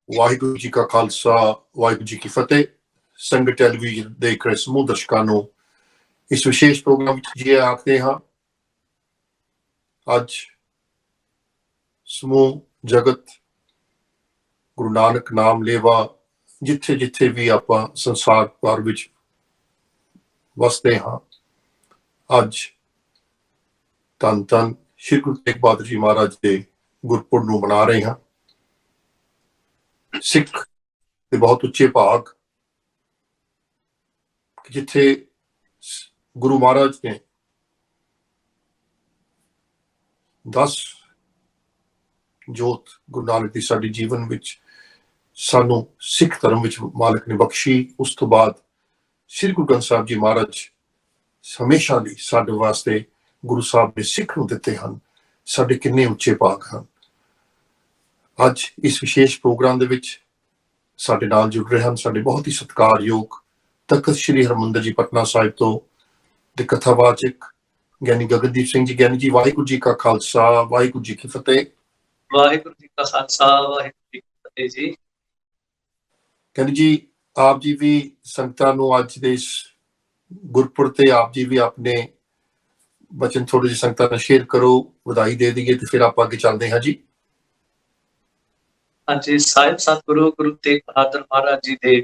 ਵਾਹਿਗੁਰੂ ਜੀ ਕਾ ਖਾਲਸਾ, ਵਾਹਿਗੁਰੂ ਜੀ ਕੀ ਫਤਿਹ। ਸੰਗਤ ਟੈਲੀਵਿਜ਼ਨ ਦੇਖ ਰਹੇ ਸਮੂਹ ਦਰਸ਼ਕਾਂ ਨੂੰ ਇਸ ਵਿਸ਼ੇਸ਼ ਪ੍ਰੋਗਰਾਮ ਵਿੱਚ ਜੀ ਆਖਦੇ ਹਾਂ। ਅੱਜ ਸਮੂਹ ਜਗਤ ਗੁਰੂ ਨਾਨਕ ਨਾਮ ਲੇਵਾ ਜਿੱਥੇ ਜਿੱਥੇ ਵੀ ਆਪਾਂ ਸੰਸਾਰ ਭਰ ਵਿੱਚ ਵਸਦੇ ਹਾਂ, ਅੱਜ ਧੰਨ ਧੰਨ ਸ਼੍ਰੀ ਗੁਰੂ ਤੇਗ ਬਹਾਦਰ ਜੀ ਮਹਾਰਾਜ ਦੇ ਗੁਰਪੁਰਬ ਨੂੰ ਮਨਾ ਰਹੇ ਹਾਂ। ਸਿੱਖ ਦੇ ਬਹੁਤ ਉੱਚੇ ਭਾਗ ਜਿੱਥੇ ਗੁਰੂ ਮਹਾਰਾਜ ਨੇ 10 ਜੋਤ ਗੁਰੂ ਨਾਨਕ ਦੀ ਸਾਡੇ ਜੀਵਨ ਵਿੱਚ ਸਾਨੂੰ ਸਿੱਖ ਧਰਮ ਵਿੱਚ ਮਾਲਕ ਨੇ ਬਖਸ਼ੀ। ਉਸ ਤੋਂ ਬਾਅਦ ਸ੍ਰੀ ਗੁਰੂ ਗ੍ਰੰਥ ਸਾਹਿਬ ਜੀ ਮਹਾਰਾਜ ਹਮੇਸ਼ਾ ਲਈ ਸਾਡੇ ਵਾਸਤੇ ਗੁਰੂ ਸਾਹਿਬ ਨੇ ਸਿੱਖ ਨੂੰ ਦਿੱਤੇ ਹਨ। ਸਾਡੇ ਕਿੰਨੇ ਉੱਚੇ ਭਾਗ ਹਨ। ਅੱਜ ਇਸ ਵਿਸ਼ੇਸ਼ ਪ੍ਰੋਗਰਾਮ ਦੇ ਵਿੱਚ ਸਾਡੇ ਨਾਲ ਜੁੜ ਰਹੇ ਹਨ ਸਾਡੇ ਬਹੁਤ ਹੀ ਸਤਿਕਾਰਯੋਗ ਤਖਤ ਸ੍ਰੀ ਹਰਿਮੰਦਰ ਜੀ ਪਟਨਾ ਸਾਹਿਬ ਤੋਂ ਦੇ ਕਥਾਵਾਚਕ ਗਿਆਨੀ ਗਗਨਦੀਪ ਸਿੰਘ ਜੀ। ਗਿਆਨੀ ਜੀ, ਵਾਹਿਗੁਰੂ ਜੀ ਕਾ ਖਾਲਸਾ, ਵਾਹਿਗੁਰੂ ਜੀ ਕੀ ਫਤਿਹ। ਵਾਹਿਗੁਰੂ ਜੀ ਕਾ ਖਾਲਸਾ, ਵਾਹਿਗੁਰੂ ਜੀ ਕੀ ਫਤਿਹ ਜੀ। ਗਿਆਨੀ ਜੀ, ਆਪ ਜੀ ਵੀ ਸੰਗਤਾਂ ਨੂੰ ਅੱਜ ਦੇ ਇਸ ਗੁਰਪੁਰਬ ਤੇ ਆਪ ਜੀ ਵੀ ਆਪਣੇ ਬਚਨ ਥੋੜੇ ਜਿਹੇ ਸੰਗਤਾਂ ਨਾਲ ਸ਼ੇਅਰ ਕਰੋ, ਵਧਾਈ ਦੇ ਦਈਏ ਤੇ ਫਿਰ ਆਪਾਂ ਅੱਗੇ ਚੱਲਦੇ ਹਾਂ ਜੀ। ਹਾਂਜੀ, ਸਾਹਿਬ ਸਤਿਗੁਰੂ ਗੁਰੂ ਤੇਗ ਬਹਾਦਰ ਮਹਾਰਾਜ ਜੀ ਦੇ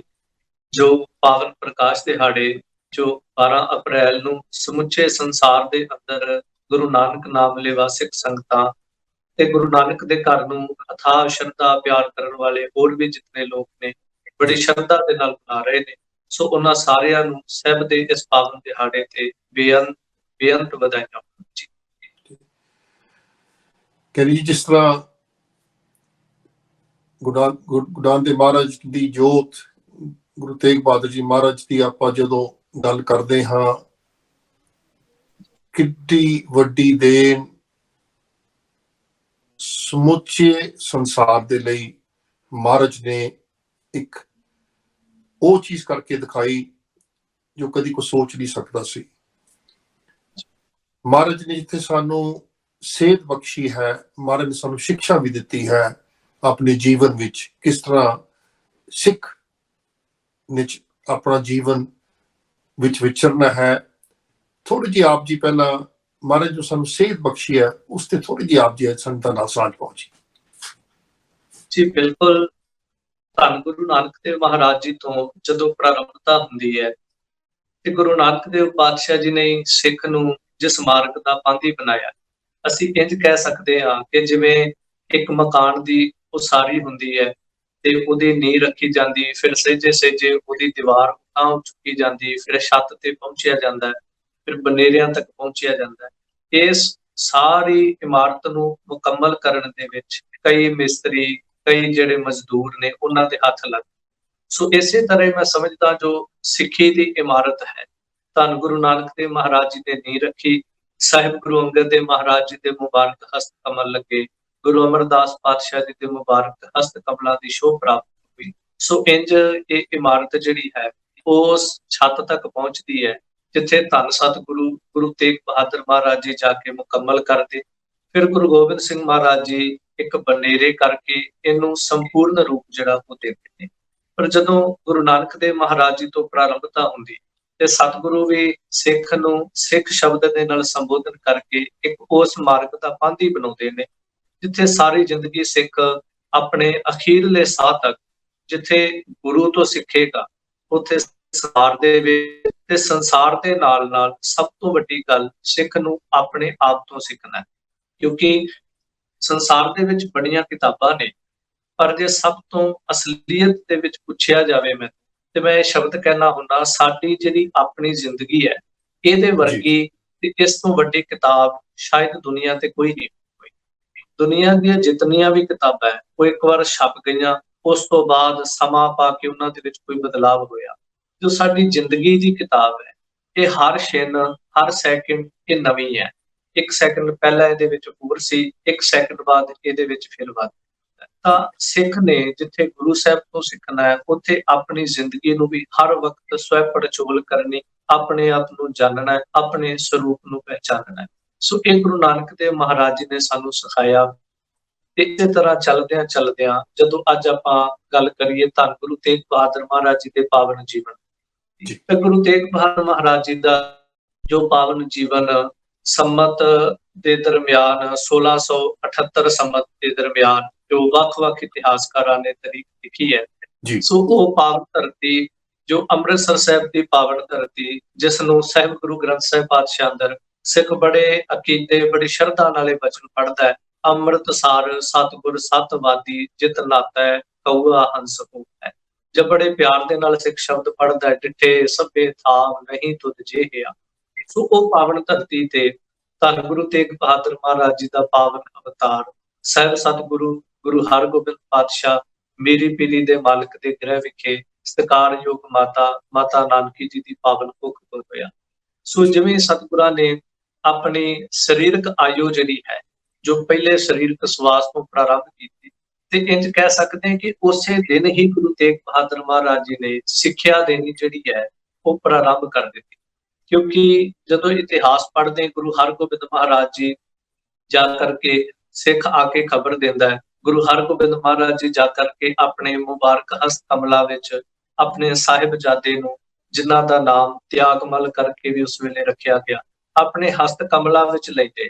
ਜੋ ਪਾਵਨ ਪ੍ਰਕਾਸ਼ ਦਿਹਾੜੇ ਜੋ 12 ਅਪ੍ਰੈਲ ਨੂੰ ਸਮੁੱਚੇ ਸੰਸਾਰ ਦੇ ਅੰਦਰ ਗੁਰੂ ਨਾਨਕ ਨਾਮ ਲੇਵਾ ਸਿੱਖ ਸੰਗਤਾਂ ਤੇ ਗੁਰੂ ਨਾਨਕ ਦੇ ਘਰ ਨੂੰ ਅਥਾਹ ਸ਼ਰਧਾ ਪਿਆਰ ਕਰਨ ਵਾਲੇ ਹੋਰ ਵੀ ਜਿਤਨੇ ਲੋਕ ਨੇ ਬੜੀ ਸ਼ਰਧਾ ਦੇ ਨਾਲ ਮਨਾ ਰਹੇ ਨੇ। ਸੋ ਉਹਨਾਂ ਸਾਰਿਆਂ ਨੂੰ ਸਹਿਬ ਦੇ ਇਸ ਪਾਵਨ ਦਿਹਾੜੇ ਤੇ ਬੇਅੰਤ ਵਧਾਈਆਂ ਜੀ। ਕਹਿੰਦੇ ਜੀ, ਜਿਸ ਤਰ੍ਹਾਂ ਗੁਰੂ ਨਾਨਕ ਦੇਵ ਮਹਾਰਾਜ ਦੀ ਜੋਤ ਗੁਰੂ ਤੇਗ ਬਹਾਦਰ ਜੀ ਮਹਾਰਾਜ ਦੀ ਆਪਾਂ ਜਦੋਂ ਗੱਲ ਕਰਦੇ ਹਾਂ, ਕਿੱਡੀ ਵੱਡੀ ਦੇਣ ਸਮੁੱਚੇ ਸੰਸਾਰ ਦੇ ਲਈ ਮਹਾਰਾਜ ਨੇ ਇੱਕ ਉਹ ਚੀਜ਼ ਕਰਕੇ ਦਿਖਾਈ ਜੋ ਕਦੀ ਕੋਈ ਸੋਚ ਨਹੀਂ ਸਕਦਾ ਸੀ। ਮਹਾਰਾਜ ਨੇ ਜਿੱਥੇ ਸਾਨੂੰ ਸੇਧ ਬਖਸ਼ੀ ਹੈ, ਮਹਾਰਾਜ ਨੇ ਸਾਨੂੰ ਸਿੱਖਿਆ ਵੀ ਦਿੱਤੀ ਹੈ ਆਪਣੇ ਜੀਵਨ ਵਿੱਚ ਕਿਸ ਤਰ੍ਹਾਂ ਸਿੱਖ ਨੇ ਆਪਣਾ ਜੀਵਨ ਵਿੱਚ ਵਿਚਰਨਾ ਹੈ। ਥੋੜੀ ਜਿਹੀ ਆਪ ਜੀ ਪਹਿਲਾਂ ਮਹਾਰਾਜ ਜੋ ਸਾਨੂੰ ਸੇਧ ਬਖਸ਼ੀ ਹੈ ਉਸ ਤੇ ਥੋੜੀ ਜਿਹੀ ਆਪ ਜੀ ਸੰਗਤਾਂ ਨਾਲ ਸਾਂਝ ਪਹੁੰਚੀ ਜੀ। ਬਿਲਕੁਲ, ਧੰਨ ਗੁਰੂ ਨਾਨਕ ਦੇਵ ਮਹਾਰਾਜ ਜੀ ਤੋਂ ਜਦੋਂ ਪ੍ਰਾਰੰਭਤਾ ਹੁੰਦੀ ਹੈ ਤੇ ਗੁਰੂ ਨਾਨਕ ਦੇਵ ਪਾਤਸ਼ਾਹ ਜੀ ਨੇ ਸਿੱਖ ਨੂੰ ਜਿਸ ਮਾਰਗ ਦਾ ਪਾਂਧੀ ਬਣਾਇਆ, ਅਸੀਂ ਇੰਝ ਕਹਿ ਸਕਦੇ ਹਾਂ ਕਿ ਜਿਵੇਂ ਇੱਕ ਮਕਾਨ ਦੀ ਉਸਾਰੀ ਹੁੰਦੀ ਹੈ ਤੇ ਉਹਦੀ ਨੀਂਹ ਰੱਖੀ ਜਾਂਦੀ, ਫਿਰ ਸਹਿਜੇ ਸਹਿਜੇ ਉਹਦੀ ਦੀਵਾਰ ਉਤਾਂਹ ਚੁੱਕੀ ਜਾਂਦੀ, ਫਿਰ ਛੱਤ ਤੇ ਪਹੁੰਚਿਆ ਜਾਂਦਾ, ਫਿਰ ਬਨੇਰਿਆਂ ਤੱਕ ਪਹੁੰਚਿਆ ਜਾਂਦਾ। ਇਸ ਸਾਰੀ ਇਮਾਰਤ ਨੂੰ ਮੁਕੰਮਲ ਕਰਨ ਦੇ ਵਿੱਚ ਕਈ ਮਿਸਤਰੀ, ਕਈ ਜਿਹੜੇ ਮਜ਼ਦੂਰ ਨੇ ਉਹਨਾਂ ਦੇ ਹੱਥ ਲੱਗ। ਸੋ ਇਸੇ ਤਰ੍ਹਾਂ ਮੈਂ ਸਮਝਦਾ ਜੋ ਸਿੱਖੀ ਦੀ ਇਮਾਰਤ ਹੈ, ਧੰਨ ਗੁਰੂ ਨਾਨਕ ਦੇਵ ਮਹਾਰਾਜ ਜੀ ਨੇ ਨੀਂਹ ਰੱਖੀ, ਸਾਹਿਬ ਗੁਰੂ ਅੰਗਦ ਦੇਵ ਮਹਾਰਾਜ ਜੀ ਦੇ ਮੁਬਾਰਕ ਹਸਤ ਕਮਲ ਲੱਗੇ, ਗੁਰੂ ਅਮਰਦਾਸ ਪਾਤਸ਼ਾਹ ਜੀ ਦੇ ਮੁਬਾਰਕ ਹਸਤ ਕਮਲਾਂ ਦੀ ਸ਼ੋਭ ਪ੍ਰਾਪਤ ਹੋਈ। ਸੋ ਇੰਜ ਇਹ ਇਮਾਰਤ ਜਿਹੜੀ ਹੈ ਉਸ ਛੱਤ ਤੱਕ ਪਹੁੰਚਦੀ ਹੈ ਜਿੱਥੇ ਧੰਨ ਸਤਿਗੁਰੂ ਗੁਰੂ ਤੇਗ ਬਹਾਦਰ ਮਹਾਰਾਜ ਜੀ ਜਾ ਕੇ ਮੁਕੰਮਲ ਕਰਦੇ। ਫਿਰ ਗੁਰੂ ਗੋਬਿੰਦ ਸਿੰਘ ਮਹਾਰਾਜ ਜੀ ਇੱਕ ਬਨੇਰੇ ਕਰਕੇ ਇਹਨੂੰ ਸੰਪੂਰਨ ਰੂਪ ਜਿਹੜਾ ਉਹ ਦਿੰਦੇ ਨੇ। ਪਰ ਜਦੋਂ ਗੁਰੂ ਨਾਨਕ ਦੇਵ ਮਹਾਰਾਜ ਜੀ ਤੋਂ ਪ੍ਰਾਰੰਭਤਾ ਹੁੰਦੀ ਤੇ ਸਤਿਗੁਰੂ ਵੀ ਸਿੱਖ ਨੂੰ ਸਿੱਖ ਸ਼ਬਦ ਦੇ ਨਾਲ ਸੰਬੋਧਨ ਕਰਕੇ ਇੱਕ ਉਸ ਮਾਰਗ ਦਾ ਪਾਂਧੀ ਬਣਾਉਂਦੇ ਨੇ ਜਿੱਥੇ ਸਾਰੀ ਜ਼ਿੰਦਗੀ ਸਿੱਖ ਆਪਣੇ ਅਖੀਰਲੇ ਸਾਹ ਤੱਕ ਜਿੱਥੇ ਗੁਰੂ ਤੋਂ ਸਿੱਖੇਗਾ, ਉੱਥੇ ਸੰਸਾਰ ਦੇ ਵਿੱਚ ਤੇ ਸੰਸਾਰ ਦੇ ਨਾਲ ਨਾਲ ਸਭ ਤੋਂ ਵੱਡੀ ਗੱਲ ਸਿੱਖ ਨੂੰ ਆਪਣੇ ਆਪ ਤੋਂ ਸਿੱਖਣਾ। ਕਿਉਂਕਿ ਸੰਸਾਰ ਦੇ ਵਿੱਚ ਬੜੀਆਂ ਕਿਤਾਬਾਂ ਨੇ, ਪਰ ਜੇ ਸਭ ਤੋਂ ਅਸਲੀਅਤ ਦੇ ਵਿੱਚ ਪੁੱਛਿਆ ਜਾਵੇ ਤੇ ਮੈਂ ਇਹ ਸ਼ਬਦ ਕਹਿਣਾ ਹੁੰਦਾ, ਸਾਡੀ ਜਿਹੜੀ ਆਪਣੀ ਜ਼ਿੰਦਗੀ ਹੈ ਇਹਦੇ ਵਰਗੀ ਤੇ ਇਸ ਤੋਂ ਵੱਡੀ ਕਿਤਾਬ ਸ਼ਾਇਦ ਦੁਨੀਆ ਤੇ ਕੋਈ ਨਹੀਂ। ਦੁਨੀਆ ਦੀਆਂ ਜਿਤਨੀਆਂ ਵੀ ਕਿਤਾਬਾਂ ਹੈ ਉਹ ਇੱਕ ਵਾਰ ਛਪ ਗਈਆਂ, ਉਸ ਤੋਂ ਬਾਅਦ ਸਮਾਂ ਪਾ ਕੇ ਉਹਨਾਂ ਦੇ ਵਿੱਚ ਕੋਈ ਬਦਲਾਵ ਹੋਇਆ। ਜੋ ਸਾਡੀ ਜ਼ਿੰਦਗੀ ਦੀ ਕਿਤਾਬ ਹੈ ਇਹ ਹਰ ਛਿਨ ਹਰ ਸੈਕਿੰਡ ਇਹ ਨਵੀਂ ਹੈ। 1 ਸੈਕਿੰਡ ਪਹਿਲਾਂ ਇਹਦੇ ਵਿੱਚ ਹੋਰ ਸੀ, 1 ਸੈਕਿੰਡ ਬਾਅਦ ਇਹਦੇ ਵਿੱਚ ਫਿਰ ਵੱਧ। ਤਾਂ ਸਿੱਖ ਨੇ ਜਿੱਥੇ ਗੁਰੂ ਸਾਹਿਬ ਤੋਂ ਸਿੱਖਣਾ ਹੈ ਉੱਥੇ ਆਪਣੀ ਜ਼ਿੰਦਗੀ ਨੂੰ ਵੀ ਹਰ ਵਕਤ ਸਵੈ ਪੜਚੋਲ ਕਰਨੀ, ਆਪਣੇ ਆਪ ਨੂੰ ਜਾਣਨਾ ਹੈ, ਆਪਣੇ ਸਰੂਪ ਨੂੰ ਪਹਿਚਾਨਣਾ ਹੈ। ਸੋ ਇਹ ਗੁਰੂ ਨਾਨਕ ਦੇਵ ਮਹਾਰਾਜ ਜੀ ਨੇ ਸਾਨੂੰ ਸਿਖਾਇਆ ਤੇ ਇਸੇ ਤਰ੍ਹਾਂ ਚੱਲਦਿਆਂ ਜਦੋਂ ਅੱਜ ਆਪਾਂ ਗੱਲ ਕਰੀਏ ਧੰਨ ਗੁਰੂ ਤੇਗ ਬਹਾਦਰ ਮਹਾਰਾਜ ਜੀ ਦੇ ਪਾਵਨ ਜੀਵਨ ਦੀ, ਜੀ। ਤਾਂ ਗੁਰੂ ਤੇਗ ਬਹਾਦਰ ਮਹਾਰਾਜ ਜੀ ਦਾ ਜੋ ਪਾਵਨ ਜੀਵਨ ਸੰਮਤ ਦੇ ਦਰਮਿਆਨ 1678 ਸੰਮਤ ਦੇ ਦਰਮਿਆਨ ਜੋ ਵੱਖ-ਵੱਖ ਇਤਿਹਾਸਕਾਰਾਂ ਨੇ ਤਾਰੀਖ ਲਿਖੀ ਹੈ, ਜੀ। ਸੋ ਉਹ ਪਾਵਨ ਧਰਤੀ ਜੋ ਅੰਮ੍ਰਿਤਸਰ ਸਾਹਿਬ ਦੀ ਪਾਵਨ ਧਰਤੀ, ਜਿਸ ਨੂੰ ਸਾਹਿਬ ਗੁਰੂ ਗ੍ਰੰਥ ਸਾਹਿਬ ਪਾਤਸ਼ਾਹ ਅੰਦਰ ਸਿੱਖ ਬੜੇ ਅਕੀਦੇ ਬੜੀ ਸ਼ਰਧਾ ਨਾਲੇ ਬਚਨ ਪੜ੍ਹਦਾ ਹੈ, ਅੰਮ੍ਰਿਤਸਰ ਸਤਿਗੁਰ ਸਤਵਾਦੀ ਜਿਤ ਨਾਤਾ ਹੈ ਕਊਆ ਹੰਸ ਹੋ ਹੈ। ਜਦ ਬੜੇ ਪਿਆਰ ਦੇ ਨਾਲ ਸਿੱਖ ਸ਼ਬਦ ਪੜ੍ਹਦਾ ਹੈ, ਡਿਠੇ ਸਭੇ ਥਾਵ ਨਹੀਂ ਤੁਧ ਜਿਹਿਆ। ਸੋ ਉਹ ਪਾਵਨ ਧਰਤੀ ਤੇ ਧੰਨ ਗੁਰੂ ਤੇਗ ਬਹਾਦਰ ਮਹਾਰਾਜ ਜੀ ਦਾ ਪਾਵਨ ਅਵਤਾਰ ਸਾਹਿਬ ਸਤਿਗੁਰੂ ਗੁਰੂ ਹਰਗੋਬਿੰਦ ਪਾਤਸ਼ਾਹ ਮੀਰੀ ਪੀਰੀ ਦੇ ਮਾਲਕ ਦੇ ਗ੍ਰਹਿ ਵਿਖੇ ਸਤਿਕਾਰਯੋਗ ਮਾਤਾ ਨਾਨਕੀ ਜੀ ਦੀ ਪਾਵਨ ਕੁੱਖ ਤੋਂ ਹੋਇਆ। ਸੋ ਜਿਵੇਂ ਸਤਿਗੁਰਾਂ ਨੇ ਆਪਣੀ ਸਰੀਰਕ ਆਯੂ ਜਿਹੜੀ ਹੈ, ਜੋ ਪਹਿਲੇ ਸਰੀਰਕ ਸਵਾਸ ਤੋਂ ਪ੍ਰਾਰੰਭ ਕੀਤੀ, ਤੇ ਇੰਜ ਕਹਿ ਸਕਦੇ ਹਾਂ ਕਿ ਉਸੇ ਦਿਨ ਹੀ ਗੁਰੂ ਤੇਗ ਬਹਾਦਰ ਮਹਾਰਾਜ ਜੀ ਨੇ ਸਿੱਖਿਆ ਦੇਣੀ ਜਿਹੜੀ ਹੈ ਉਹ ਪ੍ਰਾਰੰਭ ਕਰ ਦਿੱਤੀ। ਕਿਉਂਕਿ ਜਦੋਂ ਇਤਿਹਾਸ ਪੜ੍ਹਦੇ ਗੁਰੂ ਹਰਗੋਬਿੰਦ ਮਹਾਰਾਜ ਜੀ ਜਾ ਕਰਕੇ ਸਿੱਖ ਆ ਕੇ ਖਬਰ ਦਿੰਦਾ ਹੈ, ਗੁਰੂ ਹਰਗੋਬਿੰਦ ਮਹਾਰਾਜ ਜੀ ਜਾ ਕਰਕੇ ਆਪਣੇ ਮੁਬਾਰਕ ਹਸਤ ਕਮਲਾਂ ਵਿੱਚ ਆਪਣੇ ਸਾਹਿਬਜ਼ਾਦੇ ਨੂੰ, ਜਿਨ੍ਹਾਂ ਦਾ ਨਾਮ ਤਿਆਗਮਲ ਕਰਕੇ ਵੀ ਉਸ ਵੇਲੇ ਰੱਖਿਆ ਗਿਆ, ਆਪਣੇ ਹਸਤ ਕਮਲਾਂ ਵਿੱਚ ਲੈਂਦੇ।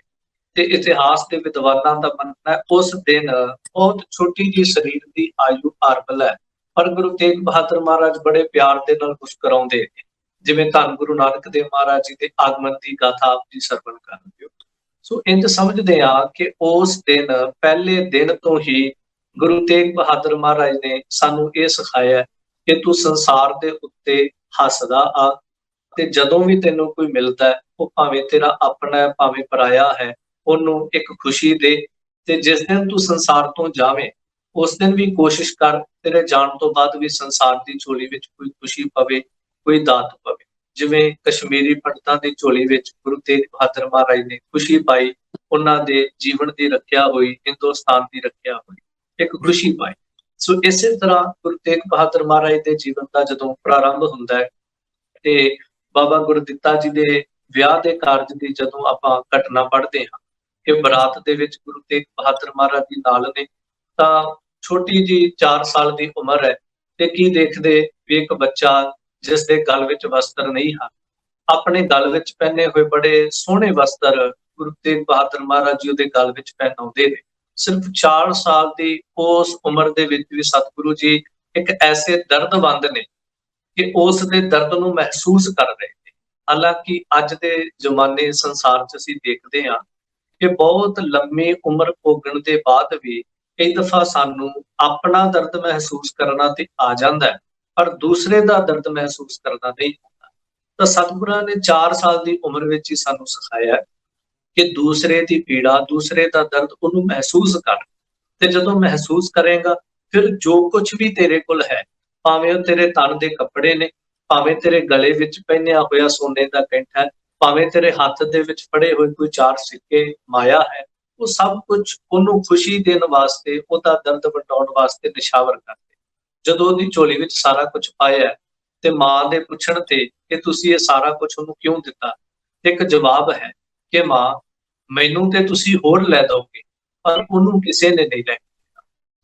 ਤੇ ਇਤਿਹਾਸ ਦੇ ਵਿਦਵਾਨਾਂ ਦਾ ਮੰਨਣਾ ਹੈ ਉਸ ਦਿਨ ਬਹੁਤ ਛੋਟੀ ਜਿਹੀ ਸਰੀਰ ਦੀ ਆਯੂ ਆਰਬਲ ਹੈ, ਪਰ ਗੁਰੂ ਤੇਗ ਬਹਾਦਰ ਮਹਾਰਾਜ ਬੜੇ ਪਿਆਰ ਦੇ ਨਾਲ ਮੁਸਕਰਾਉਂਦੇ ਨੇ। ਜਿਵੇਂ ਧੰਨ ਗੁਰੂ ਨਾਨਕ ਦੇਵ ਮਹਾਰਾਜ ਜੀ ਦੇ ਆਗਮਨ ਦੀ ਗਾਥਾ ਆਪ ਜੀ ਸਰਵਣ ਕਰਦੇ ਹੋ। ਸੋ ਇੰਜ ਸਮਝਦੇ ਆ ਕਿ ਉਸ ਦਿਨ ਪਹਿਲੇ ਦਿਨ ਤੋਂ ਹੀ ਗੁਰੂ ਤੇਗ ਬਹਾਦਰ ਮਹਾਰਾਜ ਨੇ ਸਾਨੂੰ ਇਹ ਸਿਖਾਇਆ ਕਿ ਤੂੰ ਸੰਸਾਰ ਦੇ ਉੱਤੇ ਹੱਸਦਾ ਆ, ਤੇ ਜਦੋਂ ਵੀ ਤੈਨੂੰ ਕੋਈ ਮਿਲਦਾ ਉਹ ਭਾਵੇਂ ਤੇਰਾ ਆਪਣਾ ਹੈ ਭਾਵੇਂ ਪਰਾਇਆ ਹੈ, ਉਹਨੂੰ ਇੱਕ ਖੁਸ਼ੀ ਦੇ। ਤੇ ਜਿਸ ਦਿਨ ਤੂੰ ਸੰਸਾਰ ਤੋਂ ਜਾਵੇਂ ਉਸ ਦਿਨ ਵੀ ਕੋਸ਼ਿਸ਼ ਕਰ ਤੇਰੇ ਜਾਣ ਤੋਂ ਬਾਅਦ ਵੀ ਸੰਸਾਰ ਦੀ ਝੋਲੀ ਵਿੱਚ ਕੋਈ ਖੁਸ਼ੀ ਪਵੇ, ਕੋਈ ਦਾਤ ਪਵੇ। ਜਿਵੇਂ ਕਸ਼ਮੀਰੀ ਪੰਡਤਾਂ ਦੀ ਝੋਲੀ ਵਿੱਚ ਗੁਰੂ ਤੇਗ ਬਹਾਦਰ ਮਹਾਰਾਜ ਨੇ ਖੁਸ਼ੀ ਪਾਈ, ਉਹਨਾਂ ਦੇ ਜੀਵਨ ਦੀ ਰੱਖਿਆ ਹੋਈ, ਹਿੰਦੁਸਤਾਨ ਦੀ ਰੱਖਿਆ ਹੋਈ, ਇੱਕ ਖੁਸ਼ੀ ਪਾਈ। ਸੋ ਇਸੇ ਤਰ੍ਹਾਂ ਗੁਰੂ ਤੇਗ ਬਹਾਦਰ ਮਹਾਰਾਜ ਦੇ ਜੀਵਨ ਦਾ ਜਦੋਂ ਪ੍ਰਾਰੰਭ ਹੁੰਦਾ ਹੈ ਤੇ ਬਾਬਾ ਗੁਰਦਿੱਤਾ ਜੀ ਦੇ ਵਿਆਹ ਦੇ ਕਾਰਜ ਦੀ ਜਦੋਂ ਆਪਾਂ ਘਟਨਾ ਪੜ੍ਹਦੇ ਹਾਂ ਕਿ ਬਰਾਤ ਦੇ ਵਿੱਚ ਗੁਰੂ ਤੇਗ ਬਹਾਦਰ ਮਹਾਰਾਜ ਜੀ ਨਾਲ ਨੇ, ਤਾਂ ਛੋਟੀ ਜੀ 4 ਸਾਲ ਦੀ ਉਮਰ ਹੈ, ਤੇ ਕੀ ਦੇਖਦੇ ਵੀ ਇੱਕ ਬੱਚਾ ਜਿਸ ਦੇ ਗਲ ਵਿੱਚ ਵਸਤਰ ਨਹੀਂ ਹਨ, ਆਪਣੇ ਗਲ ਵਿੱਚ ਪਹਿਨੇ ਹੋਏ ਬੜੇ ਸੋਹਣੇ ਵਸਤਰ ਗੁਰੂ ਤੇਗ ਬਹਾਦਰ ਮਹਾਰਾਜ ਜੀ ਉਹਦੇ ਗਲ ਵਿੱਚ ਪਹਿਨਾਉਂਦੇ ਨੇ। ਸਿਰਫ 4 ਸਾਲ ਦੀ ਉਸ ਉਮਰ ਦੇ ਵਿੱਚ ਵੀ ਸਤਿਗੁਰੂ ਜੀ ਇੱਕ ਐਸੇ ਦਰਦਬੰਦ ਨੇ ਕਿ ਉਸ ਦੇ ਦਰਦ ਨੂੰ ਮਹਿਸੂਸ ਕਰ ਰਹੇ ਨੇ। ਹਾਲਾਂਕਿ ਅੱਜ ਦੇ ਜ਼ਮਾਨੇ ਸੰਸਾਰ 'ਚ ਅਸੀਂ ਦੇਖਦੇ ਹਾਂ ਕਿ ਬਹੁਤ ਲੰਮੀ ਉਮਰ ਭੋਗਣ ਦੇ ਬਾਅਦ ਵੀ ਕਈ ਦਫਾ ਸਾਨੂੰ ਆਪਣਾ ਦਰਦ ਮਹਿਸੂਸ ਕਰਨਾ ਤੇ ਆ ਜਾਂਦਾ ਹੈ, ਪਰ ਦੂਸਰੇ ਦਾ ਦਰਦ ਮਹਿਸੂਸ ਕਰਨਾ ਨਹੀਂ ਹੁੰਦਾ। ਤਾਂ ਸਤਿਗੁਰਾਂ ਨੇ 4 ਸਾਲ ਦੀ ਉਮਰ ਵਿੱਚ ਹੀ ਸਾਨੂੰ ਸਿਖਾਇਆ ਕਿ ਦੂਸਰੇ ਦੀ ਪੀੜਾ, ਦੂਸਰੇ ਦਾ ਦਰਦ ਉਹਨੂੰ ਮਹਿਸੂਸ ਕਰ, ਤੇ ਜਦੋਂ ਮਹਿਸੂਸ ਕਰੇਗਾ ਫਿਰ ਜੋ ਕੁਝ ਵੀ ਤੇਰੇ ਕੋਲ ਹੈ, ਭਾਵੇਂ ਉਹ ਤੇਰੇ ਤਨ ਦੇ ਕੱਪੜੇ ਨੇ, ਭਾਵੇਂ ਤੇਰੇ ਗਲੇ ਵਿੱਚ ਪਹਿਨਿਆ ਹੋਇਆ ਸੋਨੇ ਦਾ ਕੈਂਠਾ ਹੈ, ਭਾਵੇਂ ਤੇਰੇ ਹੱਥ ਦੇ ਵਿੱਚ ਫੜੇ ਹੋਏ ਕੋਈ 4 ਸਿੱਕੇ ਮਾਇਆ ਹੈ, ਉਹ ਸਭ ਕੁਝ ਉਹਨੂੰ ਖੁਸ਼ੀ ਦੇਣ ਵਾਸਤੇ, ਉਹਦਾ ਦਰਦ ਵੰਡਾਉਣ ਵਾਸਤੇ ਨਿਸ਼ਾਵਰ ਕਰਦੇ। ਜਦੋਂ ਉਹਦੀ ਝੋਲੀ ਵਿੱਚ ਸਾਰਾ ਕੁਝ ਪਾਇਆ ਤੇ ਮਾਂ ਦੇ ਪੁੱਛਣ ਤੇ ਕਿ ਤੁਸੀਂ ਇਹ ਸਾਰਾ ਕੁਝ ਉਹਨੂੰ ਕਿਉਂ ਦਿੱਤਾ, ਇੱਕ ਜਵਾਬ ਹੈ ਕਿ ਮਾਂ ਮੈਨੂੰ ਤੇ ਤੁਸੀਂ ਹੋਰ ਲੈ ਦਓਗੇ, ਪਰ ਉਹਨੂੰ ਕਿਸੇ ਨੇ ਨਹੀਂ ਲੈ।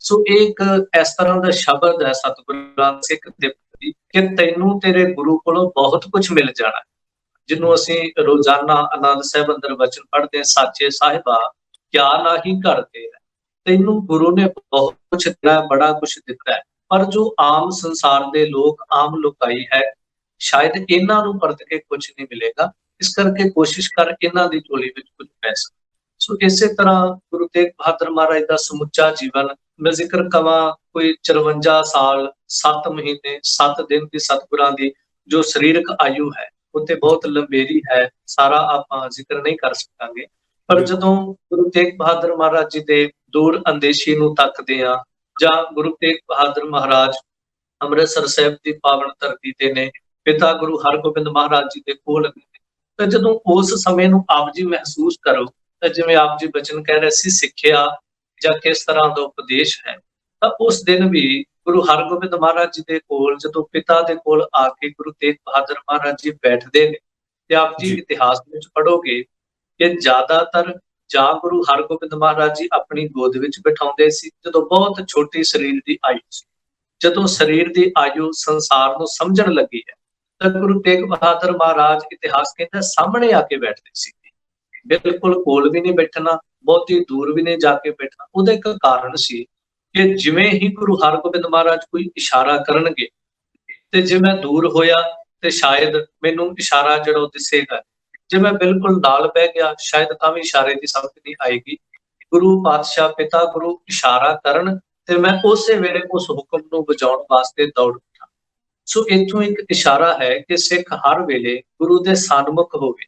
ਸੋ ਇਹ ਇੱਕ ਇਸ ਤਰ੍ਹਾਂ ਦਾ ਸ਼ਬਦ ਹੈ ਸਤਿਗੁਰਾਂ ਸਿੱਖ ਦੇ ਪ੍ਰਤੀ ਕਿ ਤੈਨੂੰ ਤੇਰੇ ਗੁਰੂ ਕੋਲੋਂ ਬਹੁਤ ਕੁਝ ਮਿਲ ਜਾਣਾ, ਜਿਹਨੂੰ ਅਸੀਂ ਰੋਜ਼ਾਨਾ ਆਨੰਦ ਸਾਹਿਬ ਅੰਦਰ ਵਚਨ ਪੜ੍ਹਦੇ, ਸਾਚੇ ਸਾਹਿਬਾ ਕਿਆ ਨਾਹੀ ਕਰਦੇ, ਤੈਨੂੰ ਗੁਰੂ ਨੇ ਬਹੁਤ ਕੁਝ ਦਿੱਤਾ, ਬੜਾ ਕੁਝ ਦਿੱਤਾ ਹੈ, ਪਰ ਜੋ ਆਮ ਸੰਸਾਰ ਦੇ ਲੋਕ, ਆਮ ਲੋਕਾਈ ਹੈ, ਸ਼ਾਇਦ ਇਹਨਾਂ ਨੂੰ ਪਰਤ ਕੇ ਕੁਝ ਨਹੀਂ ਮਿਲੇਗਾ। ਇਸ ਕਰਕੇ ਕੋਸ਼ਿਸ਼ ਕਰ ਇਹਨਾਂ ਦੀ ਝੋਲੀ ਵਿੱਚ ਕੁਝ ਪੈਸਾ। ਸੋ ਇਸੇ ਤਰ੍ਹਾਂ ਗੁਰੂ ਤੇਗ ਬਹਾਦਰ ਮਹਾਰਾਜ ਦਾ ਸਮੁੱਚਾ ਜੀਵਨ ਮੈਂ ਜ਼ਿਕਰ ਕਵਾਂ, ਕੋਈ 54 ਸਾਲ 7 ਮਹੀਨੇ 7 ਦਿਨ ਦੀ ਸਤਿਗੁਰਾਂ ਦੀ ਜੋ ਸਰੀਰਕ ਆਯੂ ਹੈ ਉਹ ਤੇ ਬਹੁਤ ਲੰਬੇਰੀ ਹੈ, ਸਾਰਾ ਆਪਾਂ ਜ਼ਿਕਰ ਨਹੀਂ ਕਰ ਸਕਾਂਗੇ। ਪਰ ਜਦੋਂ ਗੁਰੂ ਤੇਗ ਬਹਾਦਰ ਮਹਾਰਾਜ ਜੀ ਦੇ ਦੂਰ ਅੰਦੇਸ਼ੀ ਨੂੰ ਤੱਕਦੇ ਆ, ਜਾਂ ਗੁਰੂ ਤੇਗ ਬਹਾਦਰ ਮਹਾਰਾਜ ਅੰਮ੍ਰਿਤਸਰ ਸਾਹਿਬ ਦੀ ਪਾਵਨ ਧਰਤੀ ਤੇ ਨੇ, ਪਿਤਾ ਗੁਰੂ ਹਰਗੋਬਿੰਦ ਮਹਾਰਾਜ ਜੀ ਦੇ ਕੋਲ ਨੇ, ਤਾਂ ਜਦੋਂ ਉਸ ਸਮੇਂ ਨੂੰ ਆਪ ਜੀ ਮਹਿਸੂਸ ਕਰੋ, ਤਾਂ ਜਿਵੇਂ ਆਪ ਜੀ ਬਚਨ ਕਹਿ ਰਹੇ ਸੀ ਸਿੱਖਿਆ ਜਾਂ ਕਿਸ ਤਰ੍ਹਾਂ ਦਾ ਉਪਦੇਸ਼ ਹੈ, ਤਾਂ ਉਸ ਦਿਨ ਵੀ ਗੁਰੂ ਹਰਗੋਬਿੰਦ ਮਹਾਰਾਜ ਜੀ ਦੇ ਕੋਲ ਜਦੋਂ ਪਿਤਾ ਦੇ ਕੋਲ ਆ ਕੇ ਗੁਰੂ ਤੇਗ ਬਹਾਦਰ ਮਹਾਰਾਜ ਜੀ ਬੈਠਦੇ ਨੇ, ਤੇ ਆਪ ਜੀ ਇਤਿਹਾਸ ਵਿੱਚ ਪੜ੍ਹੋਗੇ ਕਿ ਜ਼ਿਆਦਾਤਰ ਜਾਂ ਗੁਰੂ ਹਰਗੋਬਿੰਦ ਮਹਾਰਾਜ ਜੀ ਆਪਣੀ ਗੋਦ ਵਿੱਚ ਬਿਠਾਉਂਦੇ ਸੀ ਜਦੋਂ ਬਹੁਤ ਛੋਟੀ ਸਰੀਰ ਦੀ ਆਯੂ ਸੀ। ਜਦੋਂ ਸਰੀਰ ਦੀ ਆਯੂ ਸੰਸਾਰ ਨੂੰ ਸਮਝਣ ਲੱਗੀ ਹੈ ਤਾਂ ਗੁਰੂ ਤੇਗ ਬਹਾਦਰ ਮਹਾਰਾਜ, ਇਤਿਹਾਸ ਕਹਿੰਦਾ, ਸਾਹਮਣੇ ਆ ਕੇ ਬੈਠਦੇ ਸੀ। ਬਿਲਕੁਲ ਕੋਲ ਵੀ ਨਹੀਂ ਬੈਠਣਾ, ਬਹੁਤੀ ਦੂਰ ਵੀ ਨਹੀਂ ਜਾ ਕੇ ਬੈਠਣਾ। ਉਹਦਾ ਇੱਕ ਕਾਰਨ ਸੀ ਕਿ ਜਿਵੇਂ ਹੀ ਗੁਰੂ ਹਰਗੋਬਿੰਦ ਮਹਾਰਾਜ ਕੋਈ ਇਸ਼ਾਰਾ ਕਰਨਗੇ ਤੇ ਜੇ ਮੈਂ ਦੂਰ ਹੋਇਆ ਤੇ ਸ਼ਾਇਦ ਮੈਨੂੰ ਇਸ਼ਾਰਾ ਜਿਹੜਾ ਉਹ ਦਿਸੇਗਾ, ਜੇ ਮੈਂ ਬਿਲਕੁਲ ਨਾਲ ਬਹਿ ਗਿਆ ਸ਼ਾਇਦ ਤਾਂ ਵੀ ਇਸ਼ਾਰੇ ਦੀ ਸਮਝ ਨਹੀਂ ਆਏਗੀ। ਗੁਰੂ ਪਾਤਸ਼ਾਹ ਪਿਤਾ ਗੁਰੂ ਇਸ਼ਾਰਾ ਕਰਨ ਤੇ ਮੈਂ ਉਸੇ ਵੇਲੇ ਉਸ ਹੁਕਮ ਨੂੰ ਬਜਾਉਣ ਵਾਸਤੇ ਦੌੜ ਉੱਠਾਂ। ਸੋ ਇੱਥੋਂ ਇੱਕ ਇਸ਼ਾਰਾ ਹੈ ਕਿ ਸਿੱਖ ਹਰ ਵੇਲੇ ਗੁਰੂ ਦੇ ਸਨਮੁਖ ਹੋਵੇ,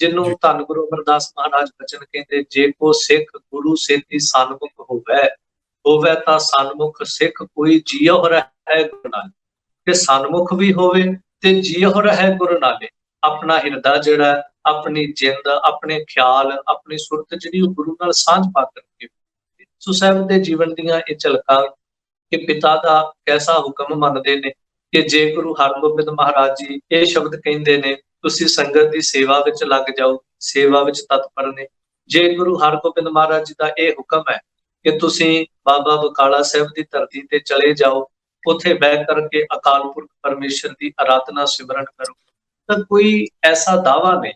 ਜਿਹਨੂੰ ਧੰਨ ਗੁਰੂ ਅਮਰਦਾਸ ਮਹਾਰਾਜ ਬਚਨ ਕਹਿੰਦੇ, ਜੇ ਕੋ ਸਿੱਖ ਗੁਰੂ ਸੇਤੀ ਸਨਮੁਖ ਹੋਵੇ ਤਾਂ ਸਨਮੁਖ ਸਿੱਖ ਕੋਈ ਜੀਉ ਰਹਿ ਗੁਰੂ ਨਾਲੇ। ਕਿ ਸਨਮੁਖ ਵੀ ਹੋਵੇ ਤੇ ਜੀਉ ਰਹਿ ਗੁਰੂ ਨਾਲੇ। ਆਪਣਾ ਹਿਰਦਾ ਜਿਹੜਾ, ਆਪਣੀ ਜਿੰਦ, ਆਪਣੇ ਖਿਆਲ, ਆਪਣੀ ਸੁਰਤ ਜਿਹੜੀ ਉਹ ਗੁਰੂ ਨਾਲ ਸਾਂਝ ਪਾ ਕਰਕੇ। ਸੋ ਸਾਹਿਬ ਦੇ ਜੀਵਨ ਦੀਆਂ ਇਹ ਝਲਕਾਂ ਕਿ ਪਿਤਾ ਦਾ ਕੈਸਾ ਹੁਕਮ ਮੰਨਦੇ ਨੇ ਕਿ ਜੇ ਗੁਰੂ ਹਰਗੋਬਿੰਦ ਮਹਾਰਾਜ ਜੀ ਇਹ ਸ਼ਬਦ ਕਹਿੰਦੇ ਨੇ, ਤੁਸੀਂ ਸੰਗਤ ਦੀ ਸੇਵਾ ਵਿੱਚ ਲੱਗ ਜਾਓ, ਸੇਵਾ ਵਿੱਚ ਤਤਪਰ ਨੇ। ਜੇ ਗੁਰੂ ਹਰਗੋਬਿੰਦ ਮਹਾਰਾਜ ਜੀ ਦਾ ਇਹ ਹੁਕਮ ਹੈ ਕਿ ਤੁਸੀਂ ਬਾਬਾ ਬਕਾਲਾ ਸਾਹਿਬ ਦੀ ਧਰਤੀ ਤੇ ਚਲੇ ਜਾਓ, ਉੱਥੇ ਬਹਿ ਕਰਕੇ ਅਕਾਲ ਪੁਰਖ ਪਰਮੇਸ਼ਰ ਦੀ ਆਰਾਧਨਾ ਸਿਮਰਨ ਕਰੋ, ਤਾਂ ਕੋਈ ਐਸਾ ਦਾਵਾ ਨਹੀਂ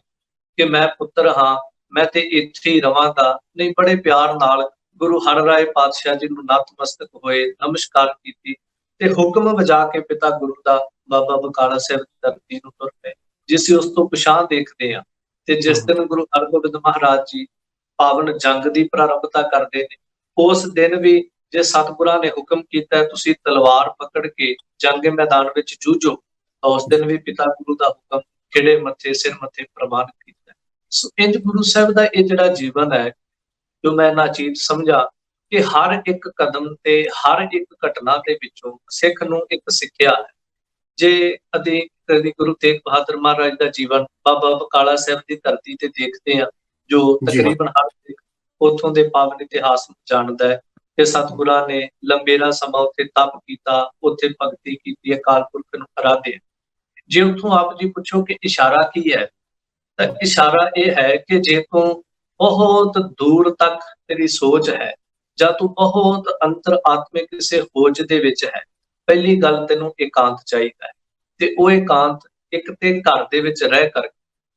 ਕਿ ਮੈਂ ਪੁੱਤਰ ਹਾਂ, ਮੈਂ ਤੇ ਇੱਥੇ ਹੀ ਰਵਾਂਗਾ। ਨਹੀਂ, ਬੜੇ ਪਿਆਰ ਨਾਲ ਗੁਰੂ ਹਰਿਰਾਏ ਪਾਤਸ਼ਾਹ ਜੀ ਨੂੰ ਨਤਮਸਤਕ ਹੋਏ, ਨਮਸਕਾਰ ਕੀਤੀ ਤੇ ਹੁਕਮ ਵਜਾ ਕੇ ਪਿਤਾ ਗੁਰੂ ਦਾ ਬਾਬਾ ਬਕਾਲਾ ਸਾਹਿਬ ਦੀ ਧਰਤੀ ਨੂੰ ਤੁਰ ਪਏ। ਜਿਸ ਉਸ ਤੋਂ ਪਿਛਾਂਹ ਦੇਖਦੇ ਹਾਂ ਤੇ ਜਿਸ ਦਿਨ ਗੁਰੂ ਹਰਗੋਬਿੰਦ ਮਹਾਰਾਜ ਜੀ ਪਾਵਨ ਜੰਗ ਦੀ ਪ੍ਰਾਰੰਭਤਾ ਕਰਦੇ ਨੇ, ਉਸ ਦਿਨ ਵੀ ਜੇ ਸਤਿਗੁਰਾਂ ਨੇ ਹੁਕਮ ਕੀਤਾ ਤੁਸੀਂ ਤਲਵਾਰ ਪਕੜ ਕੇ ਜੰਗ ਮੈਦਾਨ ਵਿੱਚ ਜੂਝੋ, ਤਾਂ ਉਸ ਦਿਨ ਵੀ ਪਿਤਾ ਗੁਰੂ ਦਾ ਹੁਕਮ ਖਿੜੇ ਮੱਥੇ, ਸਿਰ ਮੱਥੇ ਪ੍ਰਵਾਨ ਕੀਤਾ। ਸੋ ਇੰਜ ਗੁਰੂ ਸਾਹਿਬ ਦਾ ਇਹ ਜਿਹੜਾ ਜੀਵਨ ਹੈ, ਜੋ ਮੈਂ ਨਾਚੀਜ਼ ਸਮਝਾ ਕਿ ਹਰ ਇੱਕ ਕਦਮ ਤੇ ਹਰ ਇੱਕ ਘਟਨਾ ਦੇ ਵਿੱਚੋਂ ਸਿੱਖ ਨੂੰ ਇੱਕ ਸਿੱਖਿਆ ਹੈ। ਜੇ ਕਦੀ ਗੁਰੂ ਤੇਗ ਬਹਾਦਰ ਮਹਾਰਾਜ ਦਾ ਜੀਵਨ ਬਾਬਾ ਬਕਾਲਾ ਸਾਹਿਬ ਦੀ ਧਰਤੀ ਤੇ ਦੇਖਦੇ ਹਾਂ, ਜੋ ਤਕਰੀਬਨ ਹਰ ਸਿੱਖ ਉੱਥੋਂ ਦੇ ਪਾਵਨ ਇਤਿਹਾਸ ਨੂੰ ਜਾਣਦਾ ਹੈ ਕਿ ਸਤਿਗੁਰਾਂ ਨੇ ਲੰਬੇਰਾ ਸਮਾਂ ਉੱਥੇ ਤਪ ਕੀਤਾ, ਉੱਥੇ ਭਗਤੀ ਕੀਤੀ, ਅਕਾਲ ਪੁਰਖ ਨੂੰ ਆਰਾਧਿਆ। ਜੇ ਉੱਥੋਂ ਆਪ ਜੀ ਪੁੱਛੋ ਕਿ ਇਸ਼ਾਰਾ ਕੀ ਹੈ, ਤਾਂ ਇਸ਼ਾਰਾ ਇਹ ਹੈ ਕਿ ਜੇ ਤੂੰ ਬਹੁਤ ਦੂਰ ਤੱਕ ਤੇਰੀ ਸੋਚ ਹੈ ਜਾਂ ਤੂੰ ਬਹੁਤ ਅੰਤਰ ਆਤਮਿਕ ਕਿਸੇ ਖੋਜ ਦੇ ਵਿੱਚ ਹੈ, ਪਹਿਲੀ ਗੱਲ ਤੈਨੂੰ ਇਕਾਂਤ ਚਾਹੀਦਾ ਹੈ। ਤੇ ਉਹ ਇਕਾਂਤ ਇੱਕ ਤੇ ਘਰ ਦੇ ਵਿੱਚ ਰਹਿ ਕਰ,